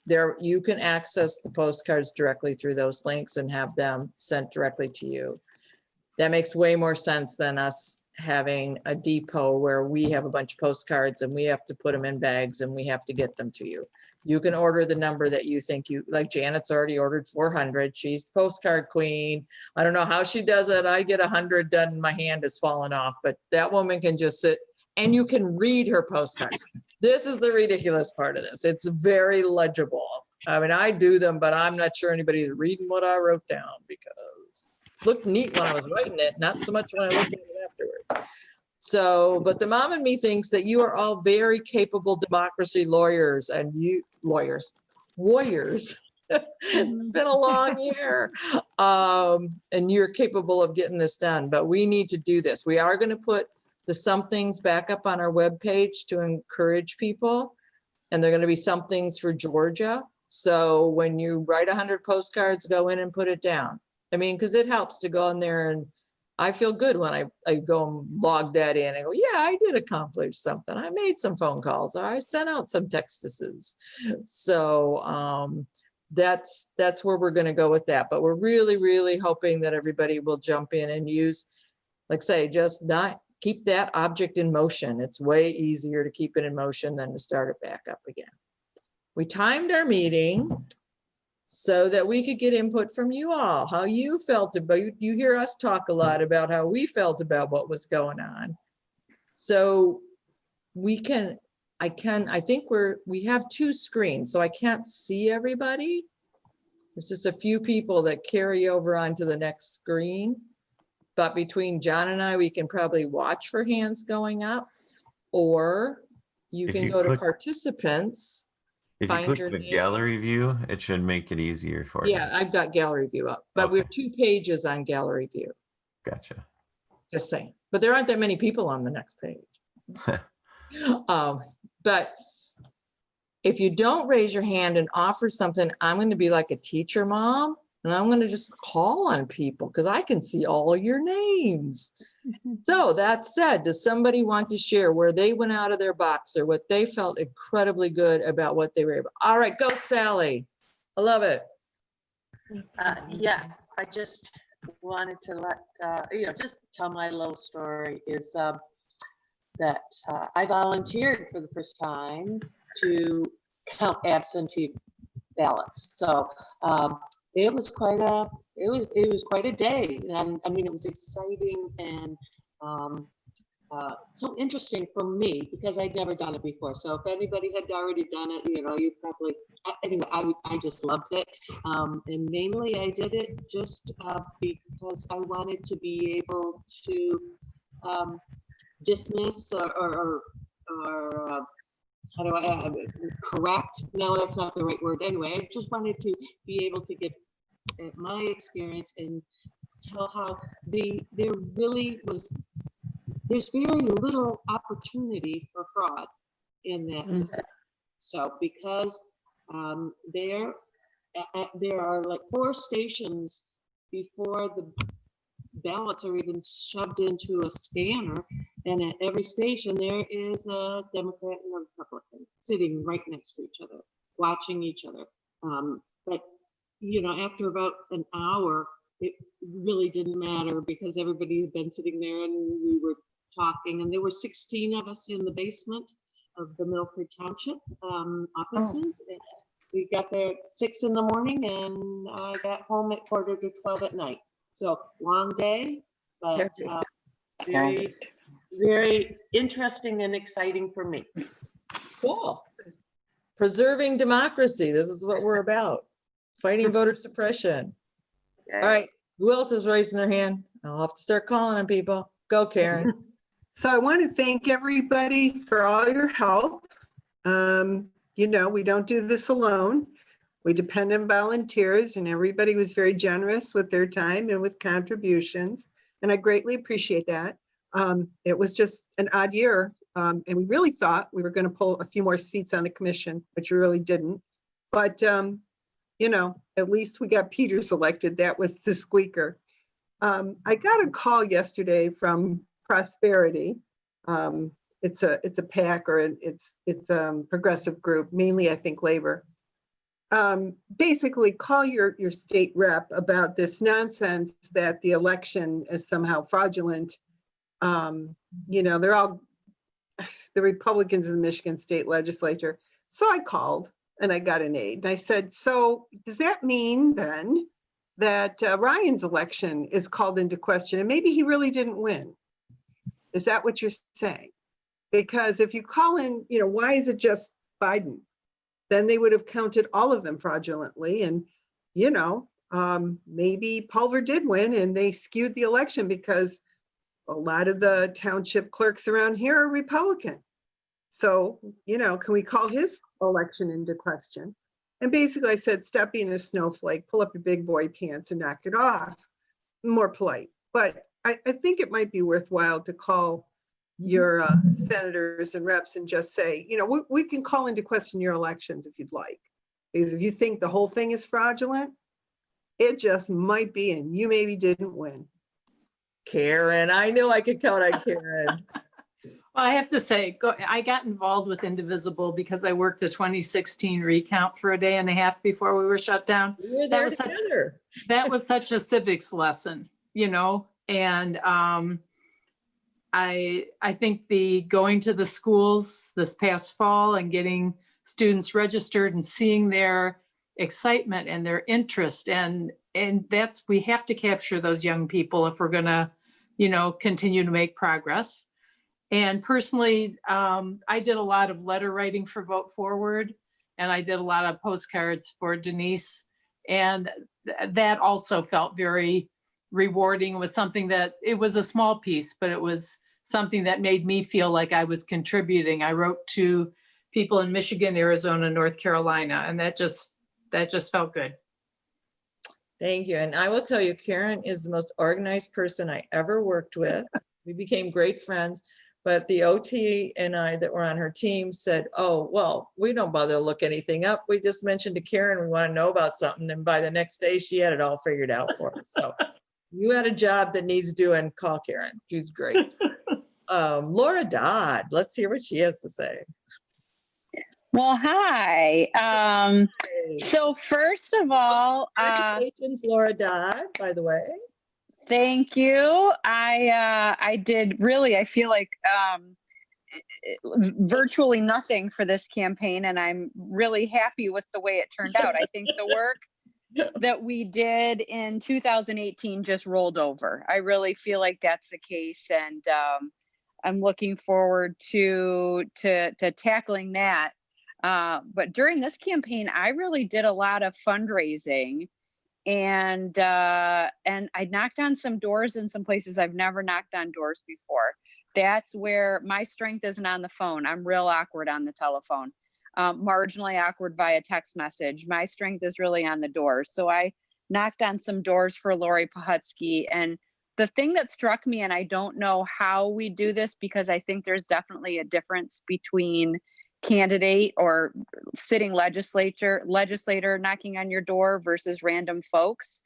There, you can access the postcards directly through those links and have them sent directly to you. That makes way more sense than us having a depot where we have a bunch of postcards and we have to put them in bags and we have to get them to you. You can order the number that you think like. Janet's already ordered 400. She's the postcard queen. I don't know how she does it. I get 100 done and my hand has fallen off, but that woman can just sit and you can read her postcards. This is the ridiculous part of this. It's very legible. I mean, I do them, but I'm not sure anybody's reading what I wrote down because it looked neat when I was writing it, not so much when I looked at it afterwards. So, but the mom in me thinks that you are all very capable democracy lawyers and warriors. It's been a long year. And you're capable of getting this done, but we need to do this. We are going to put the somethings back up on our webpage to encourage people. And they're going to be somethings for Georgia. So when you write 100 postcards, go in and put it down. I mean, because it helps to go in there, and I feel good when I go and log that in and go, yeah, I did accomplish something. I made some phone calls. Or I sent out some texts. So that's where we're going to go with that. But we're really, really hoping that everybody will jump in and use, like say, just not keep that object in motion. It's way easier to keep it in motion than to start it back up again. We timed our meeting so that we could get input from you all, how you felt about, you hear us talk a lot about how we felt about what was going on. So we can I think we have 2 screens, so I can't see everybody. There's just a few people that carry over onto the next screen. But between John and I, we can probably watch for hands going up, or you If can you go to click- participants. If you Find click your the name. gallery view, it should make it easier for you. Yeah, I've got gallery view up, but we have 2 pages on gallery view, Gotcha. just saying. But there aren't that many people on the next page. But if you don't raise your hand and offer something, I'm going to be like a teacher mom, and I'm going to just call on people because I can see all your names. So that said, does somebody want to share where they went out of their box or what they felt incredibly good about what they were able? All right, go Sally. I love it. Yes, I just wanted to let, just tell my little story is that I volunteered for the first time to count absentee ballots. So it was quite a day, and I mean it was exciting and so interesting for me because I'd never done it before. So if anybody had already done it, you probably anyway. I just loved it, and mainly I did it just because I wanted to be able to dismiss or how do I correct? No, that's not the right word. Anyway, I just wanted to be able to give my experience and tell how there really was. There's very little opportunity for fraud in that system. So because there are like 4 stations before the ballots are even shoved into a scanner, and at every station there is a Democrat and a Republican sitting right next to each other, watching each other. But after about an hour, it really didn't matter because everybody had been sitting there and we were talking, and there were 16 of us in the basement of the Milford Township offices. And we got there at 6 in the morning and I got home at 11:45 at night. So long day, but very, very interesting and exciting for me. Cool. Preserving democracy. This is what we're about. Fighting voter suppression. All right. Who else is raising their hand? I'll have to start calling on people. Go, Karen. So I want to thank everybody for all your help. We don't do this alone. We depend on volunteers, and everybody was very generous with their time and with contributions, and I greatly appreciate that. It was just an odd year, and we really thought we were going to pull a few more seats on the commission, which we really didn't. But, at least we got Peters elected. That was the squeaker. I got a call yesterday from Prosperity. It's a PAC, or it's a progressive group, mainly I think labor. Basically call your state rep about this nonsense that the election is somehow fraudulent. They're all the Republicans in the Michigan State Legislature. So I called and I got an aide. And I said, so does that mean then that Ryan's election is called into question and maybe he really didn't win? Is that what you're saying? Because if you call in, why is it just Biden? Then they would have counted all of them fraudulently. And, maybe Pulver did win and they skewed the election because a lot of the township clerks around here are Republican. So, can we call his election into question? And basically I said, stop being a snowflake, pull up your big boy pants and knock it off. More polite. But I think it might be worthwhile to call your senators and reps and just say, we can call into question your elections if you'd like. Because if you think the whole thing is fraudulent, it just might be, and you maybe didn't win. Karen, I knew I could count on Karen. Well, I have to say, I got involved with Indivisible because I worked the 2016 recount for a day and a half before we were shut down. We were there together. That was such a civics lesson, and I think the going to the schools this past fall and getting students registered and seeing their excitement and their interest, and we have to capture those young people if we're going to, continue to make progress. And personally, I did a lot of letter writing for Vote Forward, and I did a lot of postcards for Denise. And that also felt very rewarding. It was something that, it was a small piece, but it was something that made me feel like I was contributing. I wrote to people in Michigan, Arizona, North Carolina, and that just felt good. Thank you. And I will tell you, Karen is the most organized person I ever worked with. We became great friends, but the OT and I that were on her team said, oh, well, we don't bother to look anything up. We just mentioned to Karen, we want to know about something. And by the next day, she had it all figured out for us. So you had a job that needs doing, call Karen. She's great. Laura Dodd, let's hear what she has to say. Well, hi. So first of all, congratulations, Laura Dodd, by the way. Thank you. I did really, I feel like virtually nothing for this campaign, and I'm really happy with the way it turned out. I think the work that we did in 2018 just rolled over. I really feel like that's the case, and I'm looking forward to tackling that. But during this campaign, I really did a lot of fundraising, and I knocked on some doors in some places I've never knocked on doors before. That's where my strength isn't on the phone. I'm real awkward on the telephone, marginally awkward via text message. My strength is really on the doors. So I knocked on some doors for Lori Pahutsky, and the thing that struck me, and I don't know how we do this because I think there's definitely a difference between candidate or sitting legislator knocking on your door versus random folks.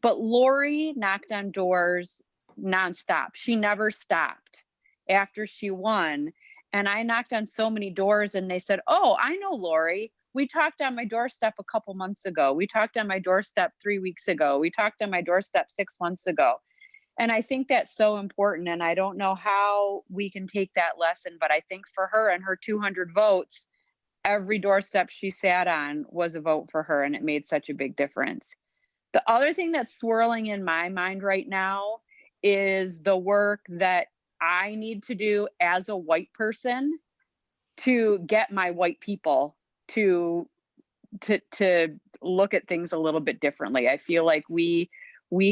But Lori knocked on doors nonstop. She never stopped after she won. And I knocked on so many doors and they said, oh, I know Lori. We talked on my doorstep a couple months ago. We talked on my doorstep 3 weeks ago. We talked on my doorstep 6 months ago. And I think that's so important. And I don't know how we can take that lesson, but I think for her and her 200 votes, every doorstep she sat on was a vote for her, and it made such a big difference. The other thing that's swirling in my mind right now is the work that I need to do as a white person to get my white people to look at things a little bit differently. I feel like we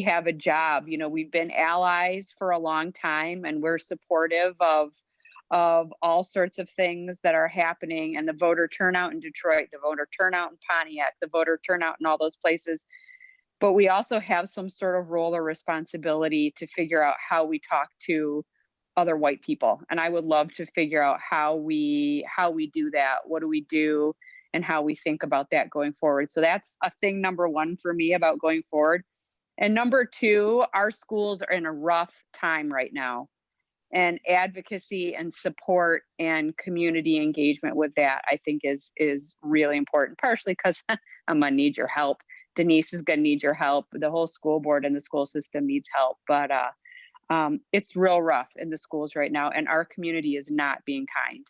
have a job. You know, we've been allies for a long time, and we're supportive of all sorts of things that are happening, and the voter turnout in Detroit, the voter turnout in Pontiac, the voter turnout in all those places. But we also have some sort of role or responsibility to figure out how we talk to other white people. And I would love to figure out how we do that. What do we do, and how we think about that going forward. So that's a thing number one for me about going forward. And number two, our schools are in a rough time right now, and advocacy and support and community engagement with that, I think is really important, partially because I'm gonna need your help. Denise is gonna need your help. The whole school board and the school system needs help, but it's real rough in the schools right now, and our community is not being kind,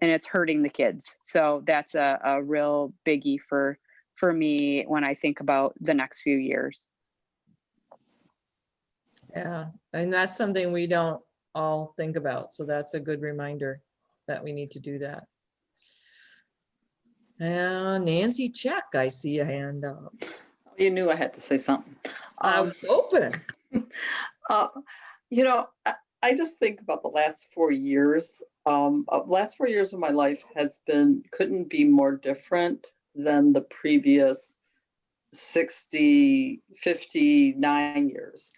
and it's hurting the kids. So that's a real biggie for me when I think about the next few years. Yeah, and that's something we don't all think about. So that's a good reminder that we need to do that. Nancy Check, I see a hand up. You knew I had to say something. I was hoping. You know, I just think about the last 4 years. Last 4 years of my life couldn't be more different than the previous 59 years.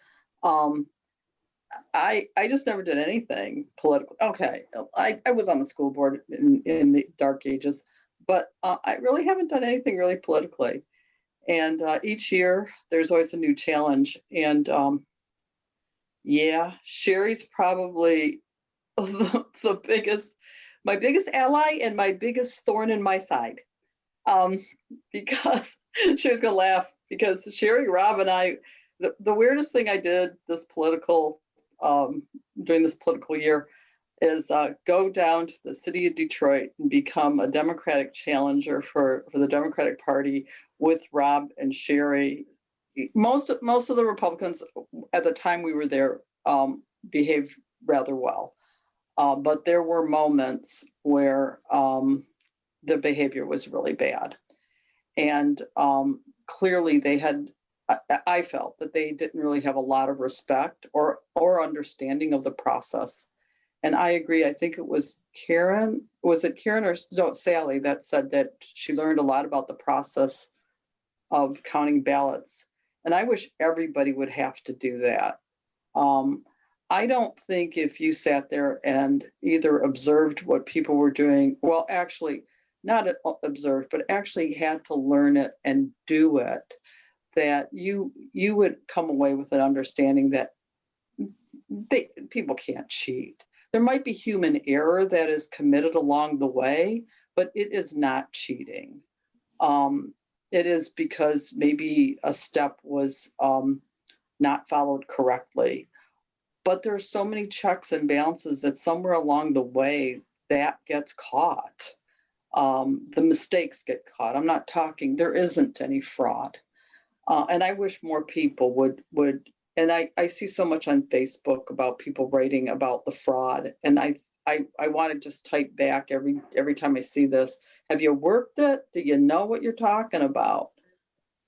I just never did anything political. Okay, I was on the school board in the dark ages, but I really haven't done anything really politically. And each year there's always a new challenge. And yeah, Sherry's probably the biggest, my biggest ally and my biggest thorn in my side. Because Sherry's gonna laugh, because Sherry, Rob, and I, the weirdest thing I did during this political year is go down to the city of Detroit and become a Democratic challenger for the Democratic Party with Rob and Sherry. Most of the Republicans at the time we were there behaved rather well. But there were moments where the behavior was really bad. And clearly they had, I felt that they didn't really have a lot of respect or understanding of the process. And I agree. I think it was Karen, was it Karen or no, Sally that said that she learned a lot about the process of counting ballots. And I wish everybody would have to do that. I don't think if you sat there and either observed what people were doing, well, actually not observed, but actually had to learn it and do it, that you would come away with an understanding that people can't cheat. There might be human error that is committed along the way, but it is not cheating. It is because maybe a step was not followed correctly. But there's so many checks and balances that somewhere along the way that gets caught. The mistakes get caught. I'm not talking, there isn't any fraud. And I wish more people would, and I see so much on Facebook about people writing about the fraud. And I want to just type back every time I see this. Have you worked it? Do you know what you're talking about?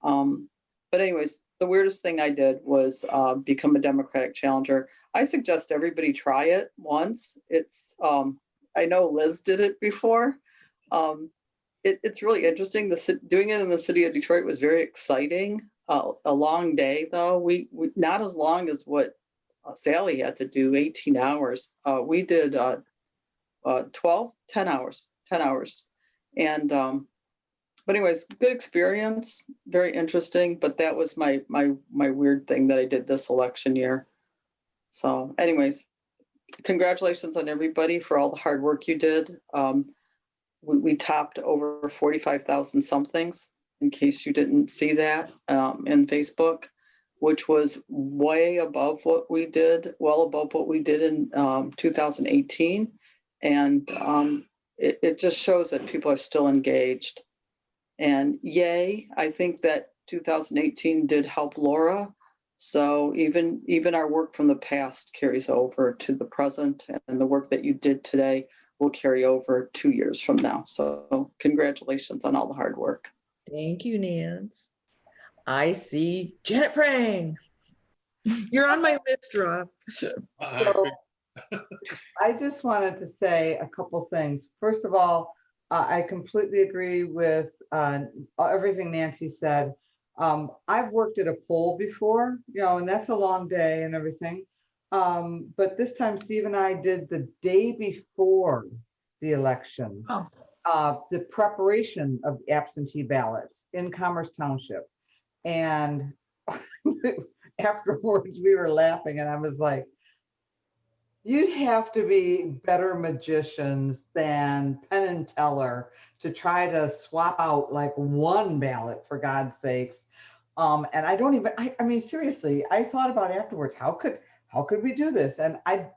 But anyways, the weirdest thing I did was become a Democratic challenger. I suggest everybody try it once. It's, I know Liz did it before. It's really interesting. Doing it in the city of Detroit was very exciting. A long day though. We not as long as what Sally had to do, 18 hours. We did 10 hours. And but anyways, good experience, very interesting. But that was my weird thing that I did this election year. So anyways, congratulations on everybody for all the hard work you did. We topped over 45,000 somethings, in case you didn't see that in Facebook, which was way above what we did, well above what we did in 2018. And it just shows that people are still engaged. And yay, I think that 2018 did help Laura. So even our work from the past carries over to the present, and the work that you did today will carry over 2 years from now. So congratulations on all the hard work. Thank you, Nance. I see Janet Prang. You're on my list, Rob. So, I just wanted to say a couple things. First of all, I completely agree with everything Nancy said. I've worked at a poll before, and that's a long day and everything. But this time, Steve and I did the day before the election, the preparation of absentee ballots in Commerce Township. And afterwards, we were laughing, and I was like, you'd have to be better magicians than Penn and Teller to try to swap out like one ballot, for God's sakes. And I don't even, I mean, seriously, I thought about afterwards, how could we do this? And I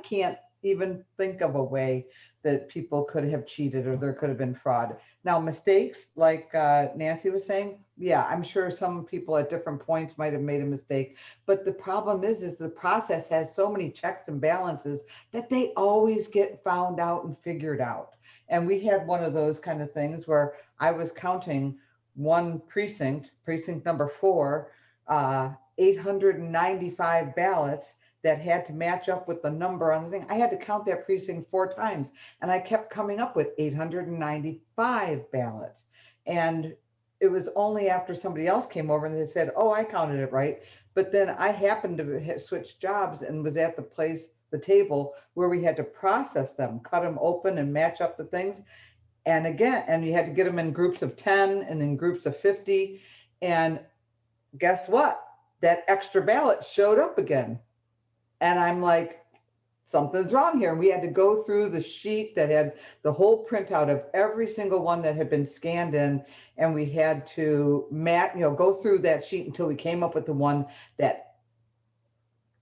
can't even think of a way that people could have cheated or there could have been fraud. Now, mistakes, like Nancy was saying, yeah, I'm sure some people at different points might have made a mistake. But the problem is the process has so many checks and balances that they always get found out and figured out. And we had one of those kind of things where I was counting one precinct number 4, 895 ballots that had to match up with the number on the thing. I had to count that precinct 4 times, and I kept coming up with 895 ballots. And it was only after somebody else came over and they said, oh, I counted it right. But then I happened to switch jobs and was at the table where we had to process them, cut them open and match up the things. And again, and you had to get them in groups of 10 and then groups of 50. And guess what? That extra ballot showed up again. And I'm like, something's wrong here. And we had to go through the sheet that had the whole printout of every single one that had been scanned in. And we had to go through that sheet until we came up with the one that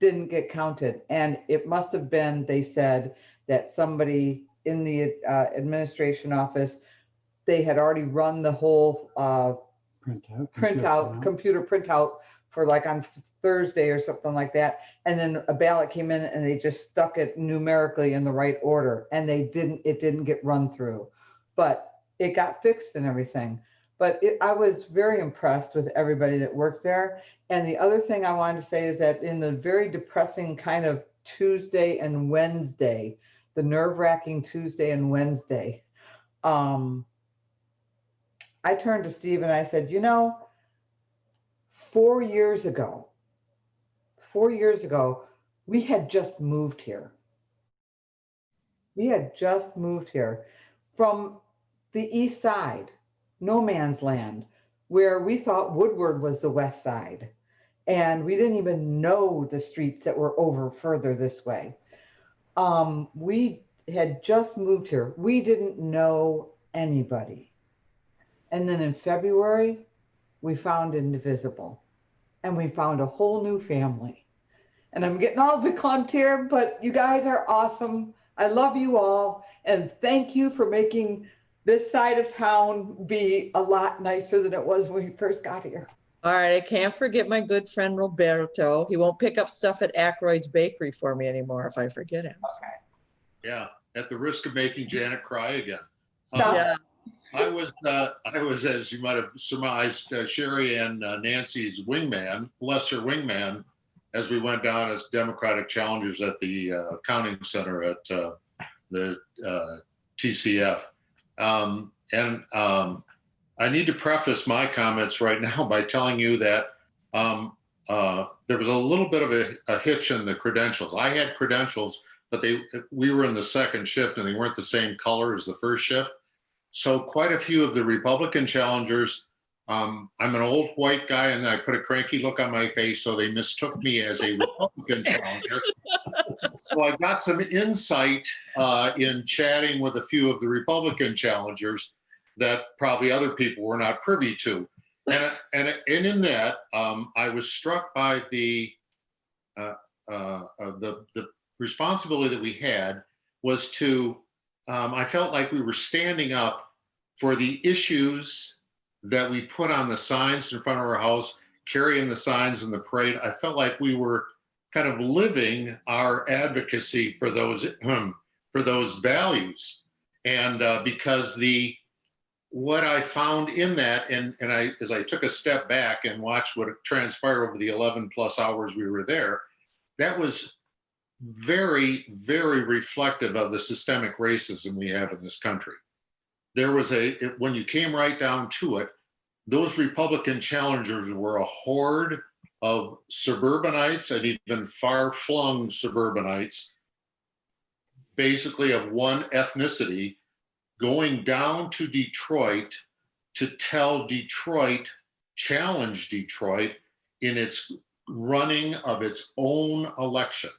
didn't get counted. And it must have been, they said, that somebody in the administration office, they had already run the whole computer printout for like on Thursday or something like that. And then a ballot came in and they just stuck it numerically in the right order, and it didn't get run through, but it got fixed and everything. But I was very impressed with everybody that worked there. And the other thing I wanted to say is that in the very depressing kind of Tuesday and Wednesday, the nerve-wracking Tuesday and Wednesday, I turned to Steve and I said, 4 years ago, we had just moved here. We had just moved here from the east side, no man's land, where we thought Woodward was the west side. And we didn't even know the streets that were over further this way. We had just moved here. We didn't know anybody. And then in February, we found Indivisible, and we found a whole new family. And I'm getting all verklempt here, but you guys are awesome. I love you all. And thank you for making this side of town be a lot nicer than it was when we first got here. All right, I can't forget my good friend Roberto. He won't pick up stuff at Ackroyd's Bakery for me anymore if I forget him. Okay. Yeah, at the risk of making Janet cry again. Yeah. I was, as you might have surmised, Sherry and Nancy's wingman, lesser wingman, as we went down as Democratic challengers at the accounting center at the TCF. I need to preface my comments right now by telling you that there was a little bit of a hitch in the credentials. I had credentials, but we were in the second shift and they weren't the same color as the first shift. So quite a few of the Republican challengers, I'm an old white guy and I put a cranky look on my face, so they mistook me as a Republican challenger. So I got some insight in chatting with a few of the Republican challengers that probably other people were not privy to. And in that, I was struck by the responsibility that we had was to, I felt like we were standing up for the issues that we put on the signs in front of our house, carrying the signs in the parade. I felt like we were kind of living our advocacy for those values. And because what I found in that, and as I took a step back and watched what transpired over the 11 plus hours we were there, that was very, very reflective of the systemic racism we have in this country. There was when you came right down to it, those Republican challengers were a horde of suburbanites and even far-flung suburbanites, basically of one ethnicity, going down to Detroit to tell Detroit, challenge Detroit in its running of its own election.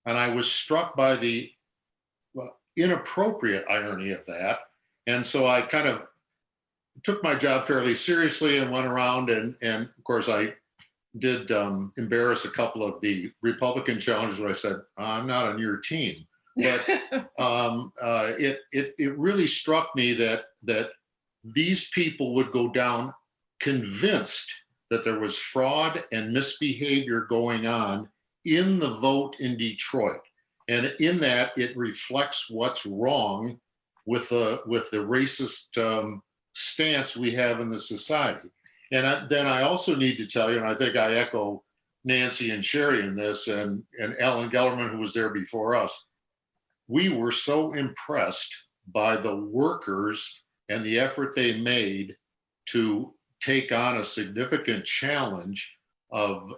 And I was struck by the inappropriate irony of that. And so I kind of took my job fairly seriously and went around and of course I did embarrass a couple of the Republican challengers where I said, I'm not on your team. But it really struck me that these people would go down convinced that there was fraud and misbehavior going on in the vote in Detroit. And in that, it reflects what's wrong with the racist stance we have in the society. And then I also need to tell you, and I think I echo Nancy and Sherry in this, and Alan Gellerman, who was there before us, we were so impressed by the workers and the effort they made to take on a significant challenge of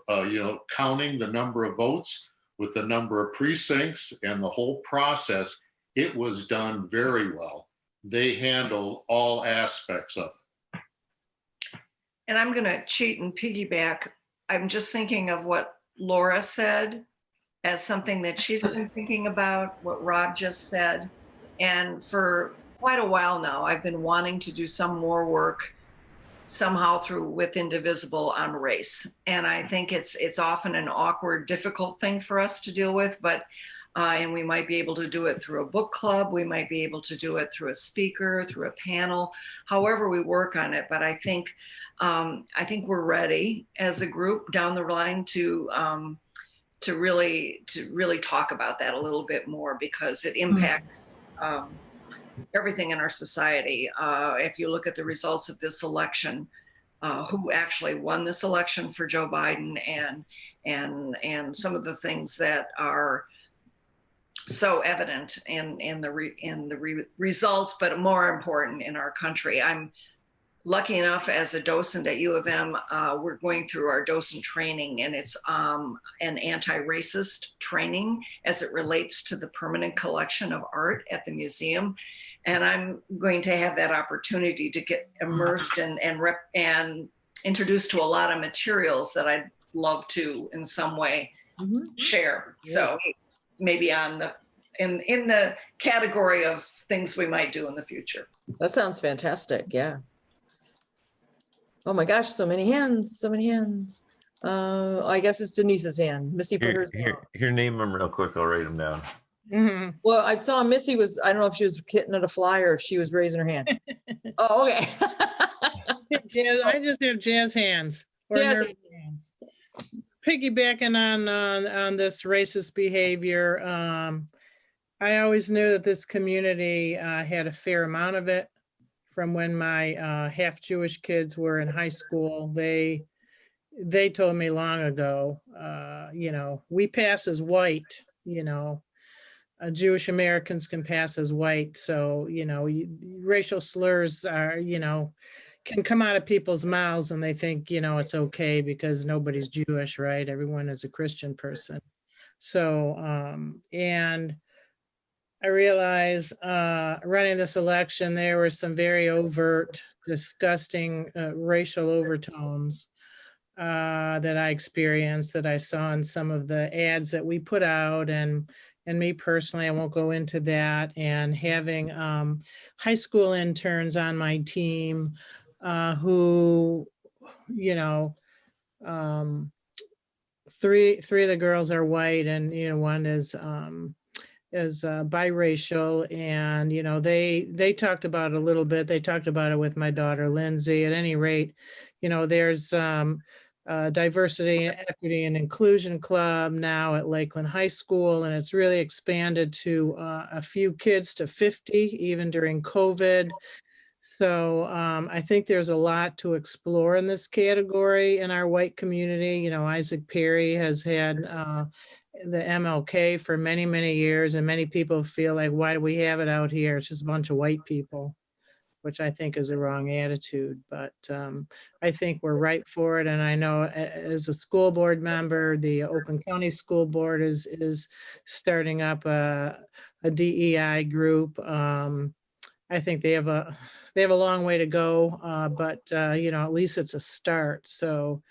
counting the number of votes with the number of precincts and the whole process. It was done very well. They handled all aspects of it. And I'm going to cheat and piggyback. I'm just thinking of what Laura said as something that she's been thinking about, what Rob just said. And for quite a while now, I've been wanting to do some more work somehow with Indivisible on race. And I think it's often an awkward, difficult thing for us to deal with. But And we might be able to do it through a book club. We might be able to do it through a speaker, through a panel, however we work on it. But I think we're ready as a group down the line to really talk about that a little bit more, because it impacts everything in our society. If you look at the results of this election, who actually won this election for Joe Biden, and some of the things that are so evident in the results, but more important in our country. I'm lucky enough as a docent at U of M, we're going through our docent training, and it's an anti-racist training as it relates to the permanent collection of art at the museum. And I'm going to have that opportunity to get immersed and introduced to a lot of materials that I'd love to in some way share. So maybe in the category of things we might do in the future. That sounds fantastic. Yeah. Oh my gosh, so many hands, so many hands. I guess it's Denise's hand. Missy put hers down. Here, name them real quick. I'll write them down. Well, I saw Missy was, I don't know if she was hitting at a fly or if she was raising her hand. Oh, okay. I just have jazz hands. Or nervous hands. Piggybacking on this racist behavior, I always knew that this community had a fair amount of it. From when my half Jewish kids were in high school, they told me long ago, we pass as white, Jewish Americans can pass as white. So, racial slurs are, can come out of people's mouths and they think, it's okay because nobody's Jewish, right? Everyone is a Christian person. So, and I realized running this election, there were some very overt, disgusting racial overtones that I experienced, that I saw in some of the ads that we put out, and me personally, I won't go into that, and having high school interns on my team who, three of the girls are white, and one is biracial, and they talked about it a little bit. They talked about it with my daughter Lindsay. At any rate, there's diversity, equity, and inclusion club now at Lakeland High School, and it's really expanded to a few kids to 50 even during COVID. So I think there's a lot to explore in this category in our white community. Isaac Perry has had the MLK for many, many years, and many people feel like, why do we have it out here? It's just a bunch of white people, which I think is a wrong attitude. But I think we're right for it. And I know as a school board member, the Oakland County School Board is starting up a DEI group. I think they have a long way to go, but at least it's a start. So,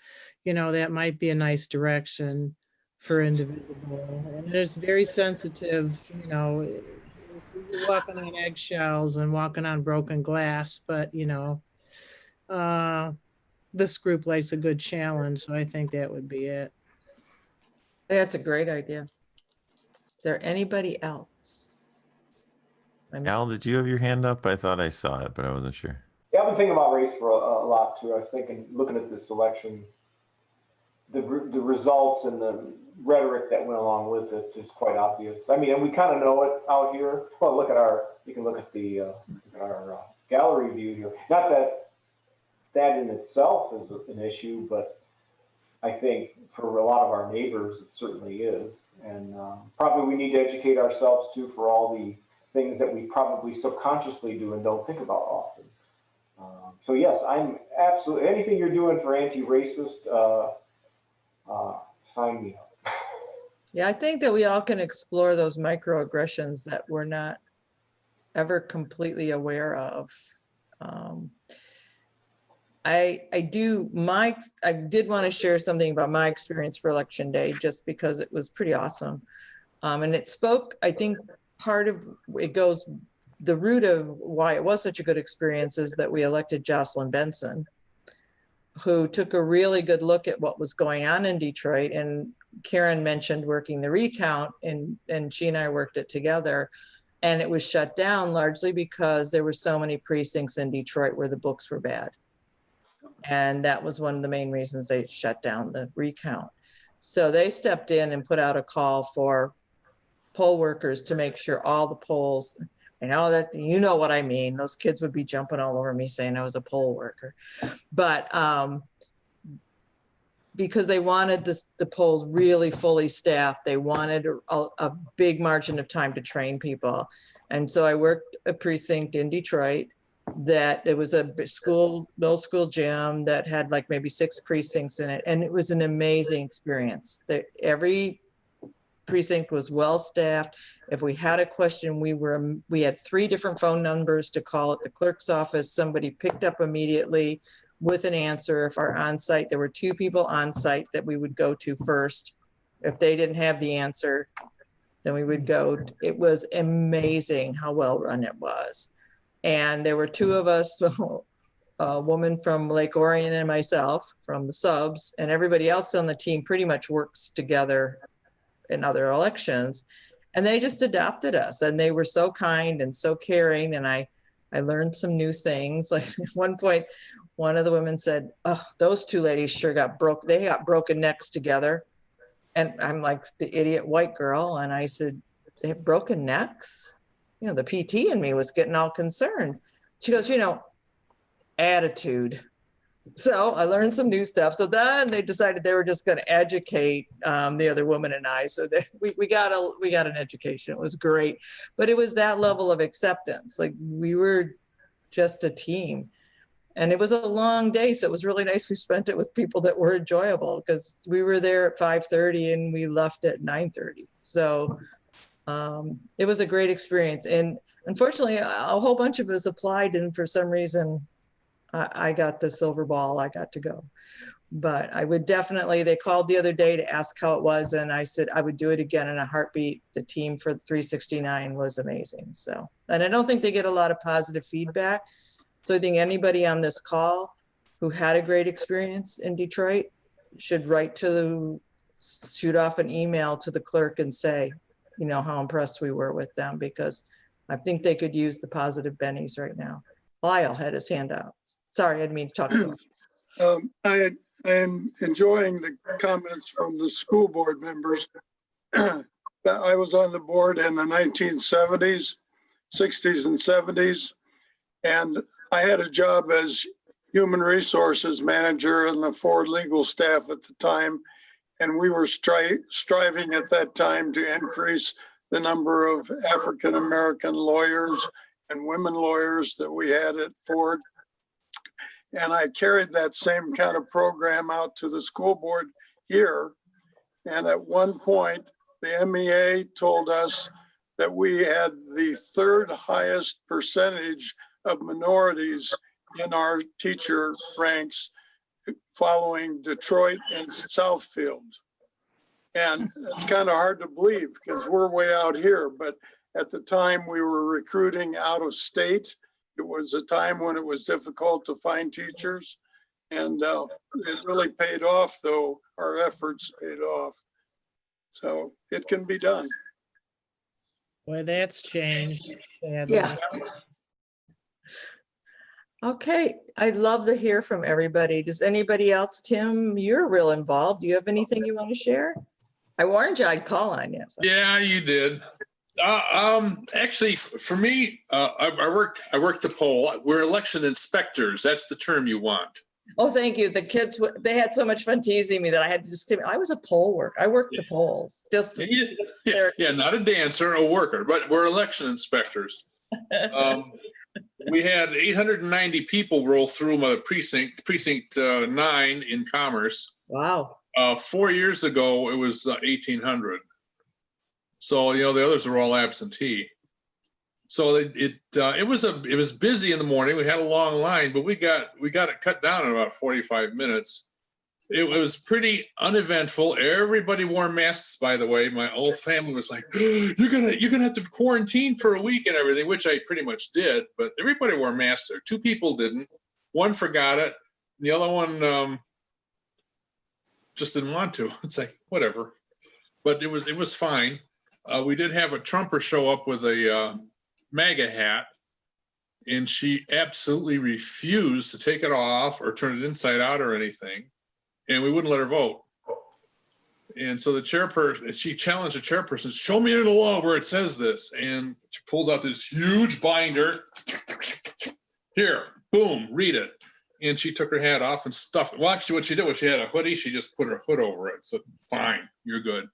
that might be a nice direction for Indivisible. And it is very sensitive, you're walking on eggshells and walking on broken glass, but this group likes a good challenge, so I think that would be it. That's a great idea. Is there anybody else? Al, did you have your hand up? I thought I saw it, but I wasn't sure. Yeah, I've been thinking about race for a lot too. I was thinking, looking at this election, the results and the rhetoric that went along with it is quite obvious. I mean, and we kind of know it out here. Well, you can look at our gallery view here. Not that in itself is an issue, but I think for a lot of our neighbors, it certainly is. And probably we need to educate ourselves too for all the things that we probably subconsciously do and don't think about often. So yes, I'm absolutely, anything you're doing for anti-racist, sign me up. Yeah, I think that we all can explore those microaggressions that we're not ever completely aware of. I did want to share something about my experience for Election Day, just because it was pretty awesome. And it spoke, I think the root of why it was such a good experience is that we elected Jocelyn Benson, who took a really good look at what was going on in Detroit and Karen mentioned working the recount, and she and I worked it together. And it was shut down largely because there were so many precincts in Detroit where the books were bad. And that was one of the main reasons they shut down the recount. So they stepped in and put out a call for poll workers to make sure all the polls, I know that, you know what I mean, those kids would be jumping all over me saying I was a poll worker. But because they wanted the polls really fully staffed, they wanted a big margin of time to train people. And so I worked a precinct in Detroit that it was a school, middle school gym that had like maybe 6 precincts in it. And it was an amazing experience. Every precinct was well staffed. If we had a question, we had 3 different phone numbers to call at the clerk's office. Somebody picked up immediately with an answer. If our on-site, there were 2 people on site that we would go to first. If they didn't have the answer, then we would go. It was amazing how well run it was. And there were 2 of us, a woman from Lake Orion and myself from the subs, and everybody else on the team pretty much works together in other elections. And they just adopted us, and they were so kind and so caring. And I learned some new things. Like at one point, one of the women said, "Oh, those 2 ladies sure they got broken necks together." And I'm like the idiot white girl. And I said, "They have broken necks?" You know, the PT in me was getting all concerned. She goes, attitude. So I learned some new stuff. So then they decided they were just going to educate the other woman and I. So that we got an education. It was great. But it was that level of acceptance. Like we were just a team. And it was a long day. So it was really nice we spent it with people that were enjoyable, because we were there at 5:30 and we left at 9:30. So it was a great experience. And unfortunately, a whole bunch of us applied, and for some reason, I got the silver ball. I got to go. But I would definitely, they called the other day to ask how it was, and I said I would do it again in a heartbeat. The team for 369 was amazing. So, and I don't think they get a lot of positive feedback. So I think anybody on this call who had a great experience in Detroit should shoot off an email to the clerk and say, how impressed we were with them, because I think they could use the positive bennies right now. Lyle had his hand out. Sorry, I didn't mean to talk so much. I am enjoying the comments from the school board members. I was on the board in the 1970s, 60s and 70s, and I had a job as human resources manager in the Ford legal staff at the time. And we were striving at that time to increase the number of African-American lawyers and women lawyers that we had at Ford. And I carried that same kind of program out to the school board here. And at one point, the MEA told us that we had the 3rd highest percentage of minorities in our teacher ranks, following Detroit and Southfield. And it's kind of hard to believe because we're way out here, but at the time we were recruiting out of state. It was a time when it was difficult to find teachers, and it really paid off, though. Our efforts paid off. So it can be done. Boy, that's changed. Yeah. Okay, I'd love to hear from everybody. Does anybody else? Tim, you're real involved. Do you have anything you want to share? I warned you I'd call on you. So. Yeah, you did. Actually, for me, I worked the poll. We're election inspectors. That's the term you want. Oh, thank you. The kids, they had so much fun teasing me that I had to just, I was a poll worker. I worked the polls. Just yeah, not a dancer, a worker, but we're election inspectors. We had 890 people roll through my precinct 9 in Commerce. Wow. 4 years ago, it was 1,800. So, the others are all absentee. So it was busy in the morning. We had a long line, but we got it cut down in about 45 minutes. It was pretty uneventful. Everybody wore masks, by the way. My whole family was like, you're gonna have to quarantine for a week and everything, which I pretty much did, but everybody wore masks there. 2 people didn't. One forgot it. The other one just didn't want to. It's like, whatever. but it was fine. We did have a Trumper show up with a MAGA hat, and she absolutely refused to take it off or turn it inside out or anything, and we wouldn't let her vote. And so the chairperson, she challenged the chairperson, show me in the law where it says this. And she pulls out this huge binder. Here, boom, read it. And she took her hat off and stuffed it. Well, actually, what she did was she had a hoodie. She just put her hood over it. So fine, you're good.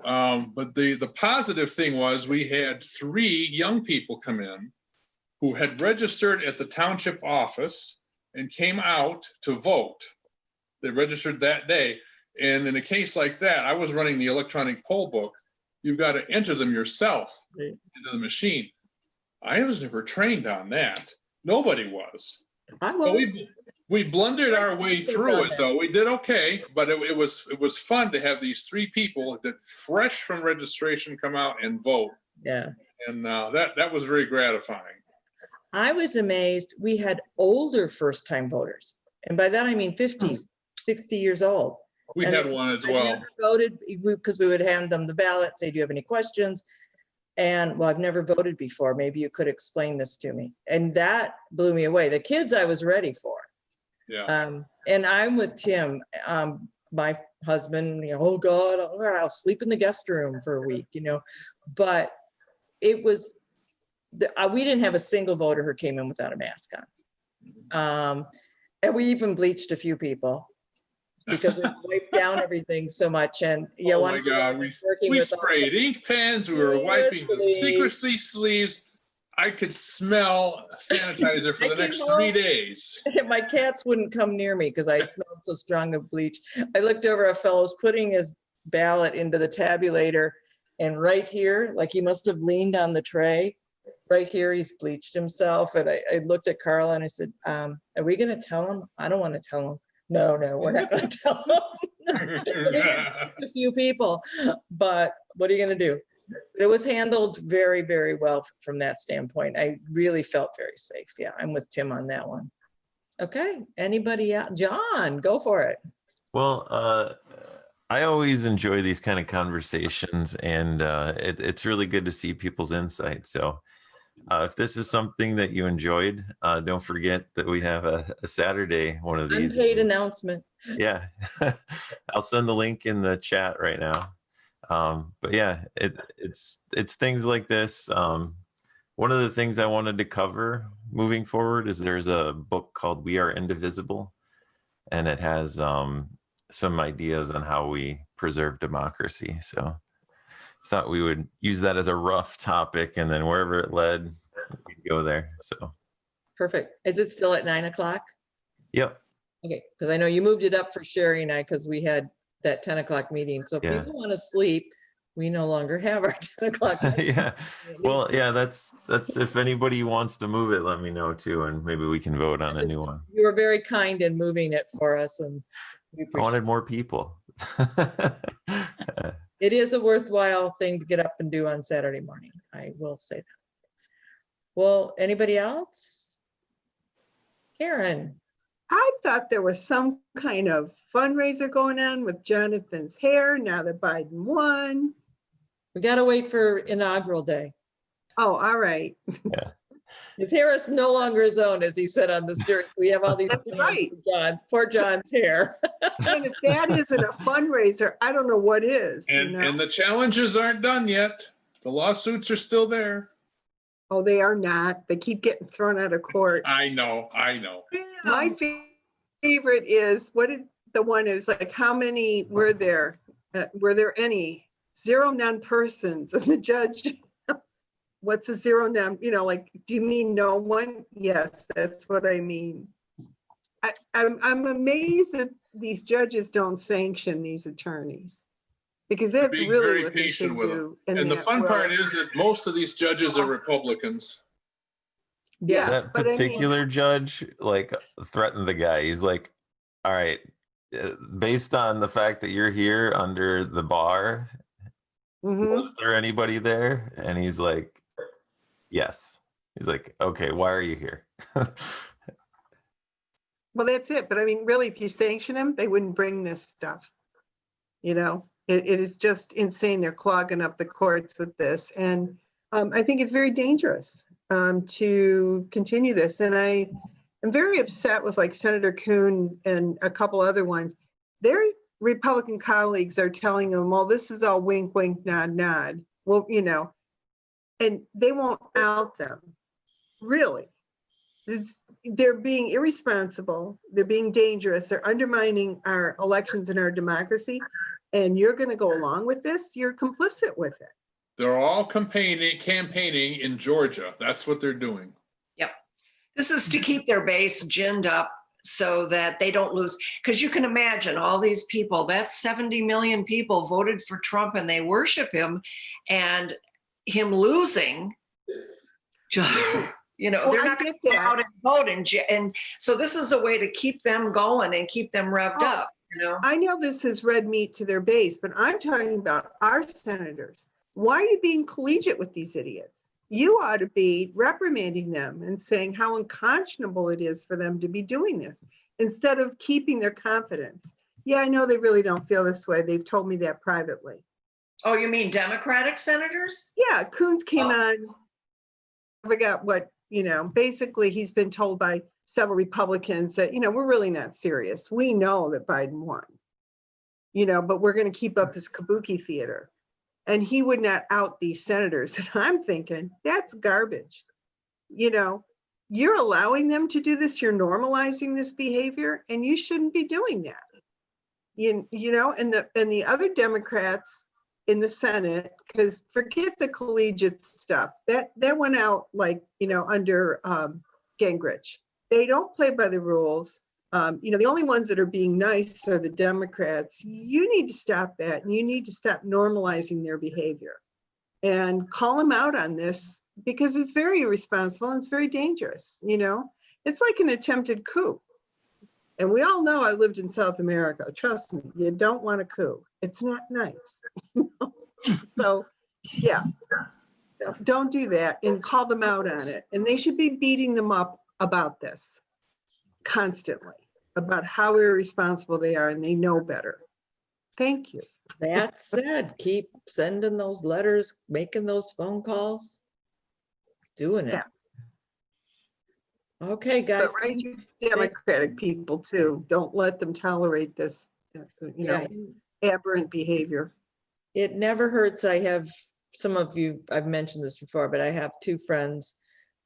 But the positive thing was we had 3 young people come in who had registered at the township office and came out to vote. They registered that day. And in a case like that, I was running the electronic poll book. You've got to enter them yourself into the machine. I was never trained on that. Nobody was. So we blundered our way through it, though. We did okay, but it was fun to have these 3 people that fresh from registration come out and vote. Yeah. And that was very gratifying. I was amazed. We had older first-time voters, and by that I mean 50s, 60 years old. We had one as well. Never voted because we would hand them the ballot, say, do you have any questions? And well, I've never voted before. Maybe you could explain this to me. And that blew me away. The kids I was ready for. Yeah. And I'm with Tim, my husband, oh God, I'll sleep in the guest room for a week, but it was, we didn't have a single voter who came in without a mask on. And we even bleached a few people, because we wiped down everything so much. And yeah, oh my God, we sprayed ink pens. We were wiping the secrecy sleeves. I could smell sanitizer for the next 3 days. My cats wouldn't come near me because I smelled so strong of bleach. I looked over, a fellow's putting his ballot into the tabulator, and right here, like he must have leaned on the tray, right here, he's bleached himself. And I looked at Carla and I said, are we going to tell him? I don't want to tell him. No, we're not going to tell them. A few people, but what are you going to do? It was handled very, very well from that standpoint. I really felt very safe. Yeah, I'm with Tim on that one. Okay, anybody else? John, go for it. Well, I always enjoy these kind of conversations, and it's really good to see people's insights. So if this is something that you enjoyed, don't forget that we have a Saturday, one of these. Unpaid announcement. Yeah, I'll send the link in the chat right now. But yeah, it's things like this. One of the things I wanted to cover moving forward is there's a book called We Are Indivisible, and it has some ideas on how we preserve democracy. So thought we would use that as a rough topic, and then wherever it led, we'd go there. So perfect. Is it still at 9 o'clock? Yep. Okay, because I know you moved it up for Sherry and I, because we had that 10 o'clock meeting. So if people want to sleep, we no longer have our 10 o'clock meeting. Yeah. Well, yeah, that's if anybody wants to move it, let me know too, and maybe we can vote on a new one. You were very kind in moving it for us, and we I wanted more people. It is a worthwhile thing to get up and do on Saturday morning. I will say that. Well, anybody else? Karen. I thought there was some kind of fundraiser going on with Jonathan's hair now that Biden won. We got to wait for inaugural day. Oh, all right. Yeah. His hair is no longer his own, as he said on the series. We have all these. That's right. John, poor John's hair. And if that isn't a fundraiser, I don't know what is. And the challenges aren't done yet. The lawsuits are still there. Oh, they are not. They keep getting thrown out of court. I know. My favorite is, the one is like, how many were there? Were there any? 0 non-persons. And the judge, what's a 0 non? Like, do you mean no one? Yes, that's what I mean. I'm amazed that these judges don't sanction these attorneys, because that's Being really very what they patient should with do. them. And the fun part is that most of these judges are Republicans. Yeah, that particular judge threatened the guy. He's like, all right, based on the fact that you're here under the bar, was there anybody there? And he's like, yes. He's like, okay, why are you here? Well, that's it. But I mean, really, if you sanction them, they wouldn't bring this stuff. It is just insane. They're clogging up the courts with this. And I think it's very dangerous to continue this. And I am very upset with like Senator Kuhn and a couple other ones. Their Republican colleagues are telling them, well, this is all wink, wink, nod, nod. Well, you know, and they won't out them. Really. They're being irresponsible. They're being dangerous. They're undermining our elections and our democracy. And you're going to go along with this? You're complicit with it. They're all campaigning in Georgia. That's what they're doing. Yep. This is to keep their base ginned up so that they don't lose. Because you can imagine all these people, that's 70 million people voted for Trump and they worship him, and him losing, you know, they're not going to go out and vote. And so this is a way to keep them going and keep them revved up. You know? I know this is red meat to their base, but I'm talking about our senators. Why are you being collegiate with these idiots? You ought to be reprimanding them and saying how unconscionable it is for them to be doing this instead of keeping their confidence. Yeah, I know they really don't feel this way. They've told me that privately. Oh, you mean Democratic senators? Yeah, Coons came on, I forgot what, you know, basically he's been told by several Republicans that, you know, we're really not serious. We know that Biden won, you know, but we're going to keep up this kabuki theater. And he would not out these senators. And I'm thinking, that's garbage. You know, you're allowing them to do this. You're normalizing this behavior, and you shouldn't be doing that. You know, and the other Democrats in the Senate, because forget the collegiate stuff. That went out like, you know, under Gingrich. They don't play by the rules. You know, the only ones that are being nice are the Democrats. You need to stop that, and you need to stop normalizing their behavior and call them out on this, because it's very irresponsible and it's very dangerous. You know, it's like an attempted coup. And we all know I lived in South America. Trust me, you don't want a coup. It's not nice. So, yeah, don't do that and call them out on it. And they should be beating them up about this constantly, about how irresponsible they are, and they know better. Thank you. That said, keep sending those letters, making those phone calls, doing it. Yeah. Okay, guys. But write your Democratic people too. Don't let them tolerate this, you know, aberrant behavior. It never hurts. I have some of you, I've mentioned this before, but I have two friends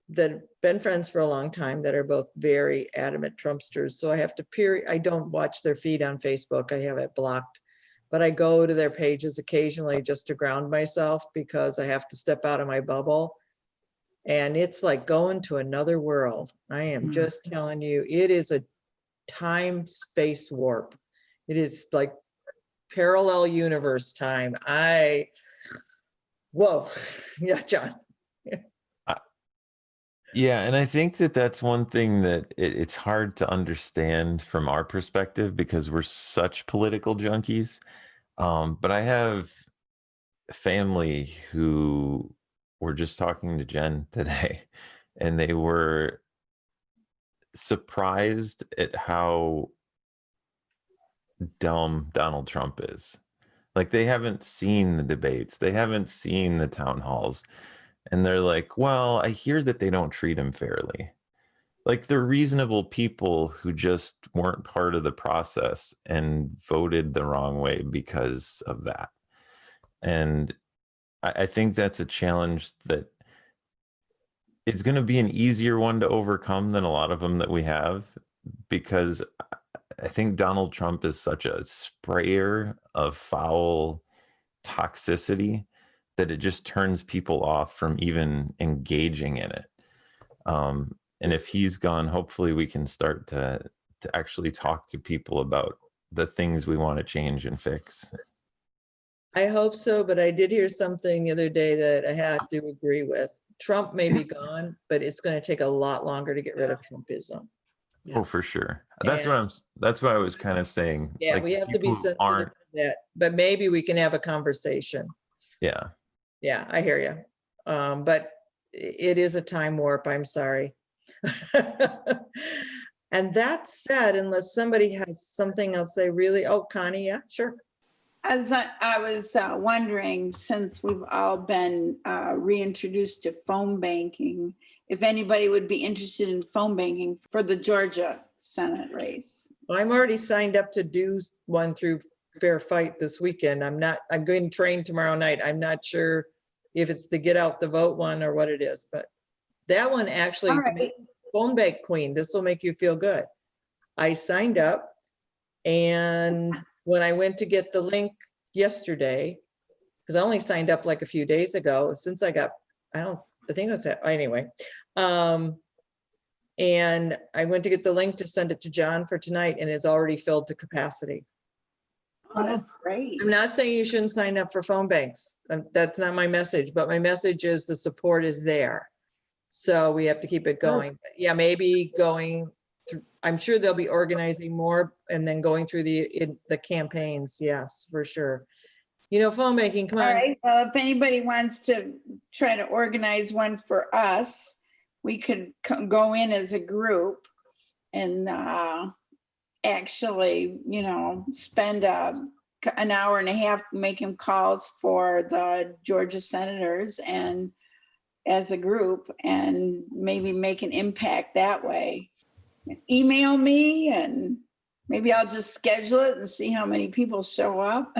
that have been friends for a long time that are both very adamant Trumpsters. So I have to I don't watch their feed on Facebook. I have it blocked, but I go to their pages occasionally just to ground myself, because I have to step out of my bubble. And it's like going to another world. I am just telling you, it is a time-space warp. It is like parallel universe time. Whoa. Yeah, John. Yeah, and I think that that's one thing that it's hard to understand from our perspective, because we're such political junkies. But I have family who were just talking to Jen today, and they were surprised at how dumb Donald Trump is. Like, they haven't seen the debates, they haven't seen the town halls. And they're like, well, I hear that they don't treat him fairly. Like, they're reasonable people who just weren't part of the process and voted the wrong way because of that. And I think that's a challenge that it's going to be an easier one to overcome than a lot of them that we have, because I think Donald Trump is such a sprayer of foul toxicity that it just turns people off from even engaging in it. And if he's gone, hopefully we can start to actually talk to people about the things we want to change and fix. I hope so, but I did hear something the other day that I have to agree with. Trump may be gone, but it's going to take a lot longer to get rid of Trumpism. Oh, for sure. That's what I was kind of saying. Yeah, like, we have to be sensitive to that, but maybe we can have a conversation. Yeah. Yeah, I hear you. But it is a time warp. I'm sorry. And that said, unless somebody has something else they really, oh, Connie, yeah, sure. As I was wondering, since we've all been reintroduced to phone banking, if anybody would be interested in phone banking for the Georgia Senate race. Well, I'm already signed up to do one through Fair Fight this weekend. I'm going to train tomorrow night. I'm not sure if it's the Get Out the Vote one or what it is, but that one actually, All right. Phone Bank Queen, this will make you feel good. I signed up, and when I went to get the link yesterday, because I only signed up like a few days ago, since I got, I think that's it, anyway. And I went to get the link to send it to John for tonight, and it's already filled to capacity. Oh, that's great. I'm not saying you shouldn't sign up for phone banks. That's not my message, but my message is the support is there. So we have to keep it going. But yeah, maybe going through, I'm sure they'll be organizing more and then going through the campaigns. Yes, for sure. You know, phone banking, come on. All right, well, if anybody wants to try to organize one for us, we could go in as a group and actually, you know, spend an hour and a half making calls for the Georgia senators and as a group, and maybe make an impact that way. Email me and maybe I'll just schedule it and see how many people show up.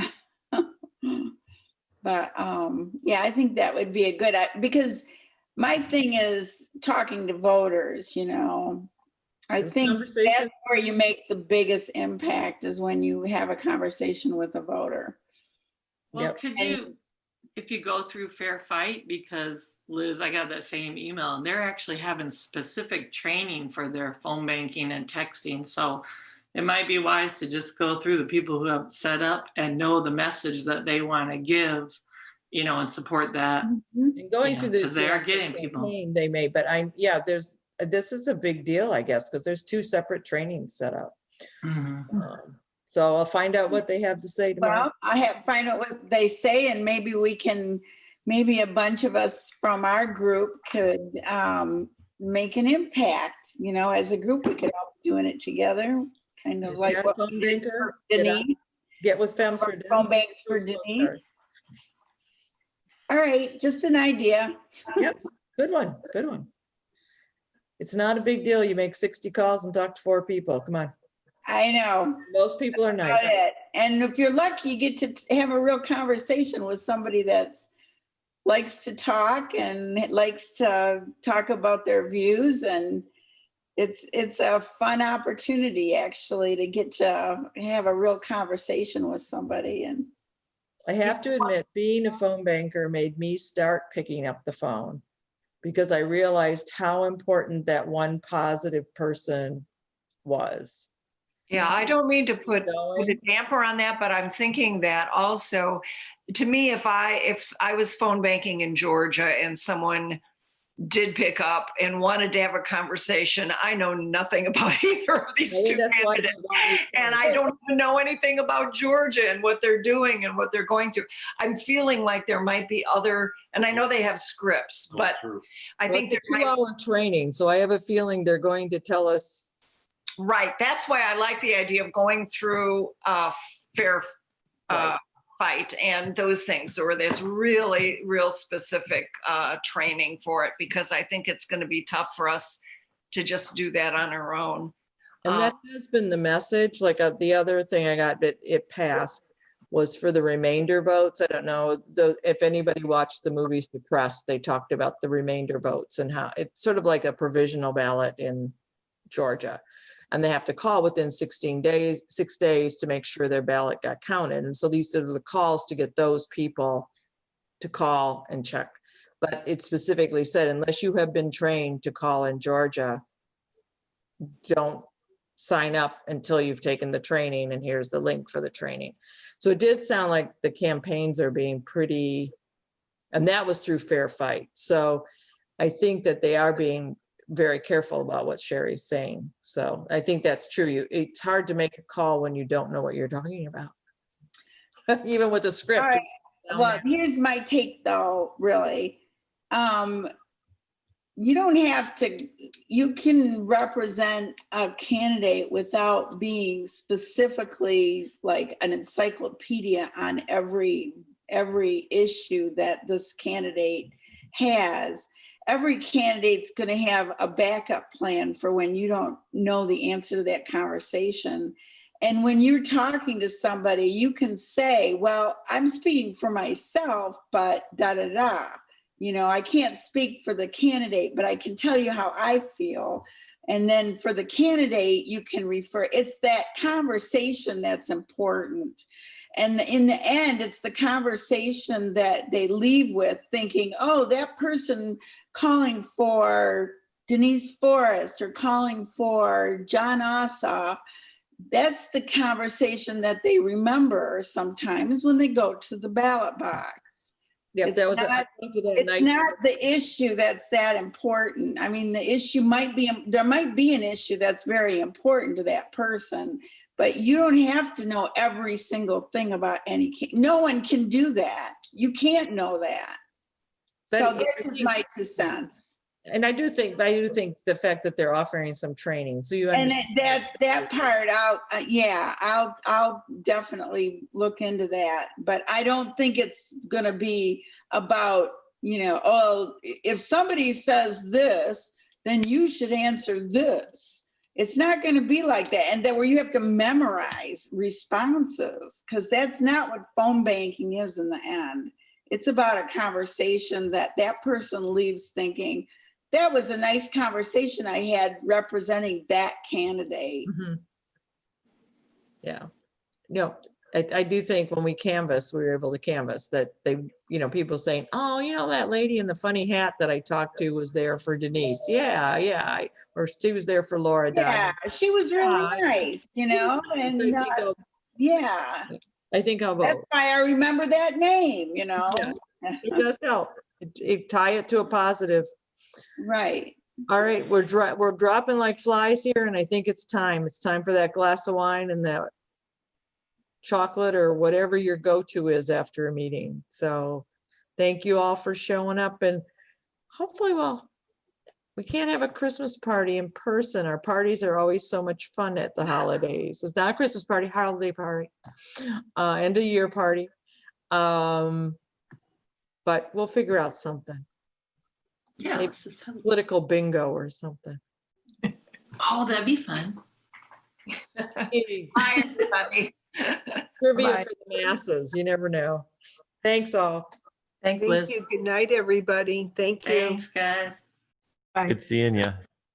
But yeah, I think that would be a good, because my thing is talking to voters, you know. I think that's where you make the biggest impact, is when you have a conversation with a voter. Well, could you, if you go through Fair Fight, because Liz, I got that same email, and they're actually having specific training for their phone banking and texting. So it might be wise to just go through the people who have set up and know the message that they want to give, you know, and support that. And going through because they are getting people. They may, but this is a big deal, I guess, because there's 2 separate trainings set up. So I'll find out what they have to say tomorrow. Well, find out what they say, and maybe a bunch of us from our group could make an impact. You know, as a group, we could all be doing it together, kind of like what we did for Denise. Get with Femmes for phone bank for Denise. All right, just an idea. Yep, good one, good one. It's not a big deal. You make 60 calls and talk to 4 people. Come on. I know. Most people are nice. And if you're lucky, you get to have a real conversation with somebody that likes to talk and likes to talk about their views. And it's a fun opportunity, actually, to get to have a real conversation with somebody. And I have to admit, being a phone banker made me start picking up the phone, because I realized how important that one positive person was. Yeah, I don't mean to put a damper on that, but I'm thinking that also, to me, if I was phone banking in Georgia and someone did pick up and wanted to have a conversation, I know nothing about either of these 2 candidates, and I don't even know anything about Georgia and what they're doing and what they're going through. I'm feeling like there might be other, and I know they have scripts, but I think it's a 2-hour training, so I have a feeling they're going to tell us. Right. That's why I like the idea of going through Fair Fight and those things, or there's really real specific training for it, because I think it's going to be tough for us to just do that on our own. And that has been the message. Like the other thing I got that it passed was for the remainder votes. I don't know if anybody watched the movie Suppressed, they talked about the remainder votes and how it's sort of like a provisional ballot in Georgia. And they have to call within 6 days to make sure their ballot got counted. And so these are the calls to get those people to call and check. But it specifically said, unless you have been trained to call in Georgia, don't sign up until you've taken the training, and here's the link for the training. So it did sound like the campaigns are being pretty, and that was through Fair Fight. So I think that they are being very careful about what Sherry's saying. So I think that's true. It's hard to make a call when you don't know what you're talking about. Even with a script. All right. Well, here's my take though, really. you don't have to, you can represent a candidate without being specifically like an encyclopedia on every issue that this candidate has. Every candidate's going to have a backup plan for when you don't know the answer to that conversation. And when you're talking to somebody, you can say, well, I'm speaking for myself, but da-da-da. You know, I can't speak for the candidate, but I can tell you how I feel. And then for the candidate, you can refer, it's that conversation that's important. And in the end, it's the conversation that they leave with thinking, oh, that person calling for Denise Forrest or calling for John Ossoff, that's the conversation that they remember sometimes when they go to the ballot box. Yeah, It's that was it's not the issue that's that important. I mean, the issue might be, there might be an issue that's very important to that person, but you don't have to know every single thing about any, no one can do that. You can't know that. So this is my 2 cents. And I do think the fact that they're offering some training, so you And understand. that part, I'll definitely look into that. But I don't think it's going to be about, you know, oh, if somebody says this, then you should answer this. It's not going to be like that. And then where you have to memorize responses, because that's not what phone banking is in the end. It's about a conversation that person leaves thinking, that was a nice conversation I had representing that candidate. Mm-hmm. Yeah. No, I do think when we were able to canvass that they, you know, people saying, oh, you know, that lady in the funny hat that I talked to was there for Denise. Yeah. Or she was there for Laura. Yeah, she was really nice, you know, and yeah. I think I'll vote. That's why I remember that name, you know. Yeah, it does help. It tie it to a positive. Right. All right, we're dropping like flies here, and I think it's time. It's time for that glass of wine and that chocolate or whatever your go-to is after a meeting. So thank you all for showing up, and hopefully, well, we can't have a Christmas party in person. Our parties are always so much fun at the holidays. It's not a Christmas party, holiday party, end of year party. But we'll figure out something. Yeah, Maybe political bingo or something. Oh, that'd be fun. Bye, everybody. Trivia Bye. for the masses. You never know. Thanks all. Thanks, Thank Liz. you. Good night, everybody. Thank you. Thanks, guys. Bye. Good seeing you.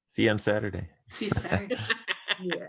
See you on Saturday. See you Saturday. Yeah.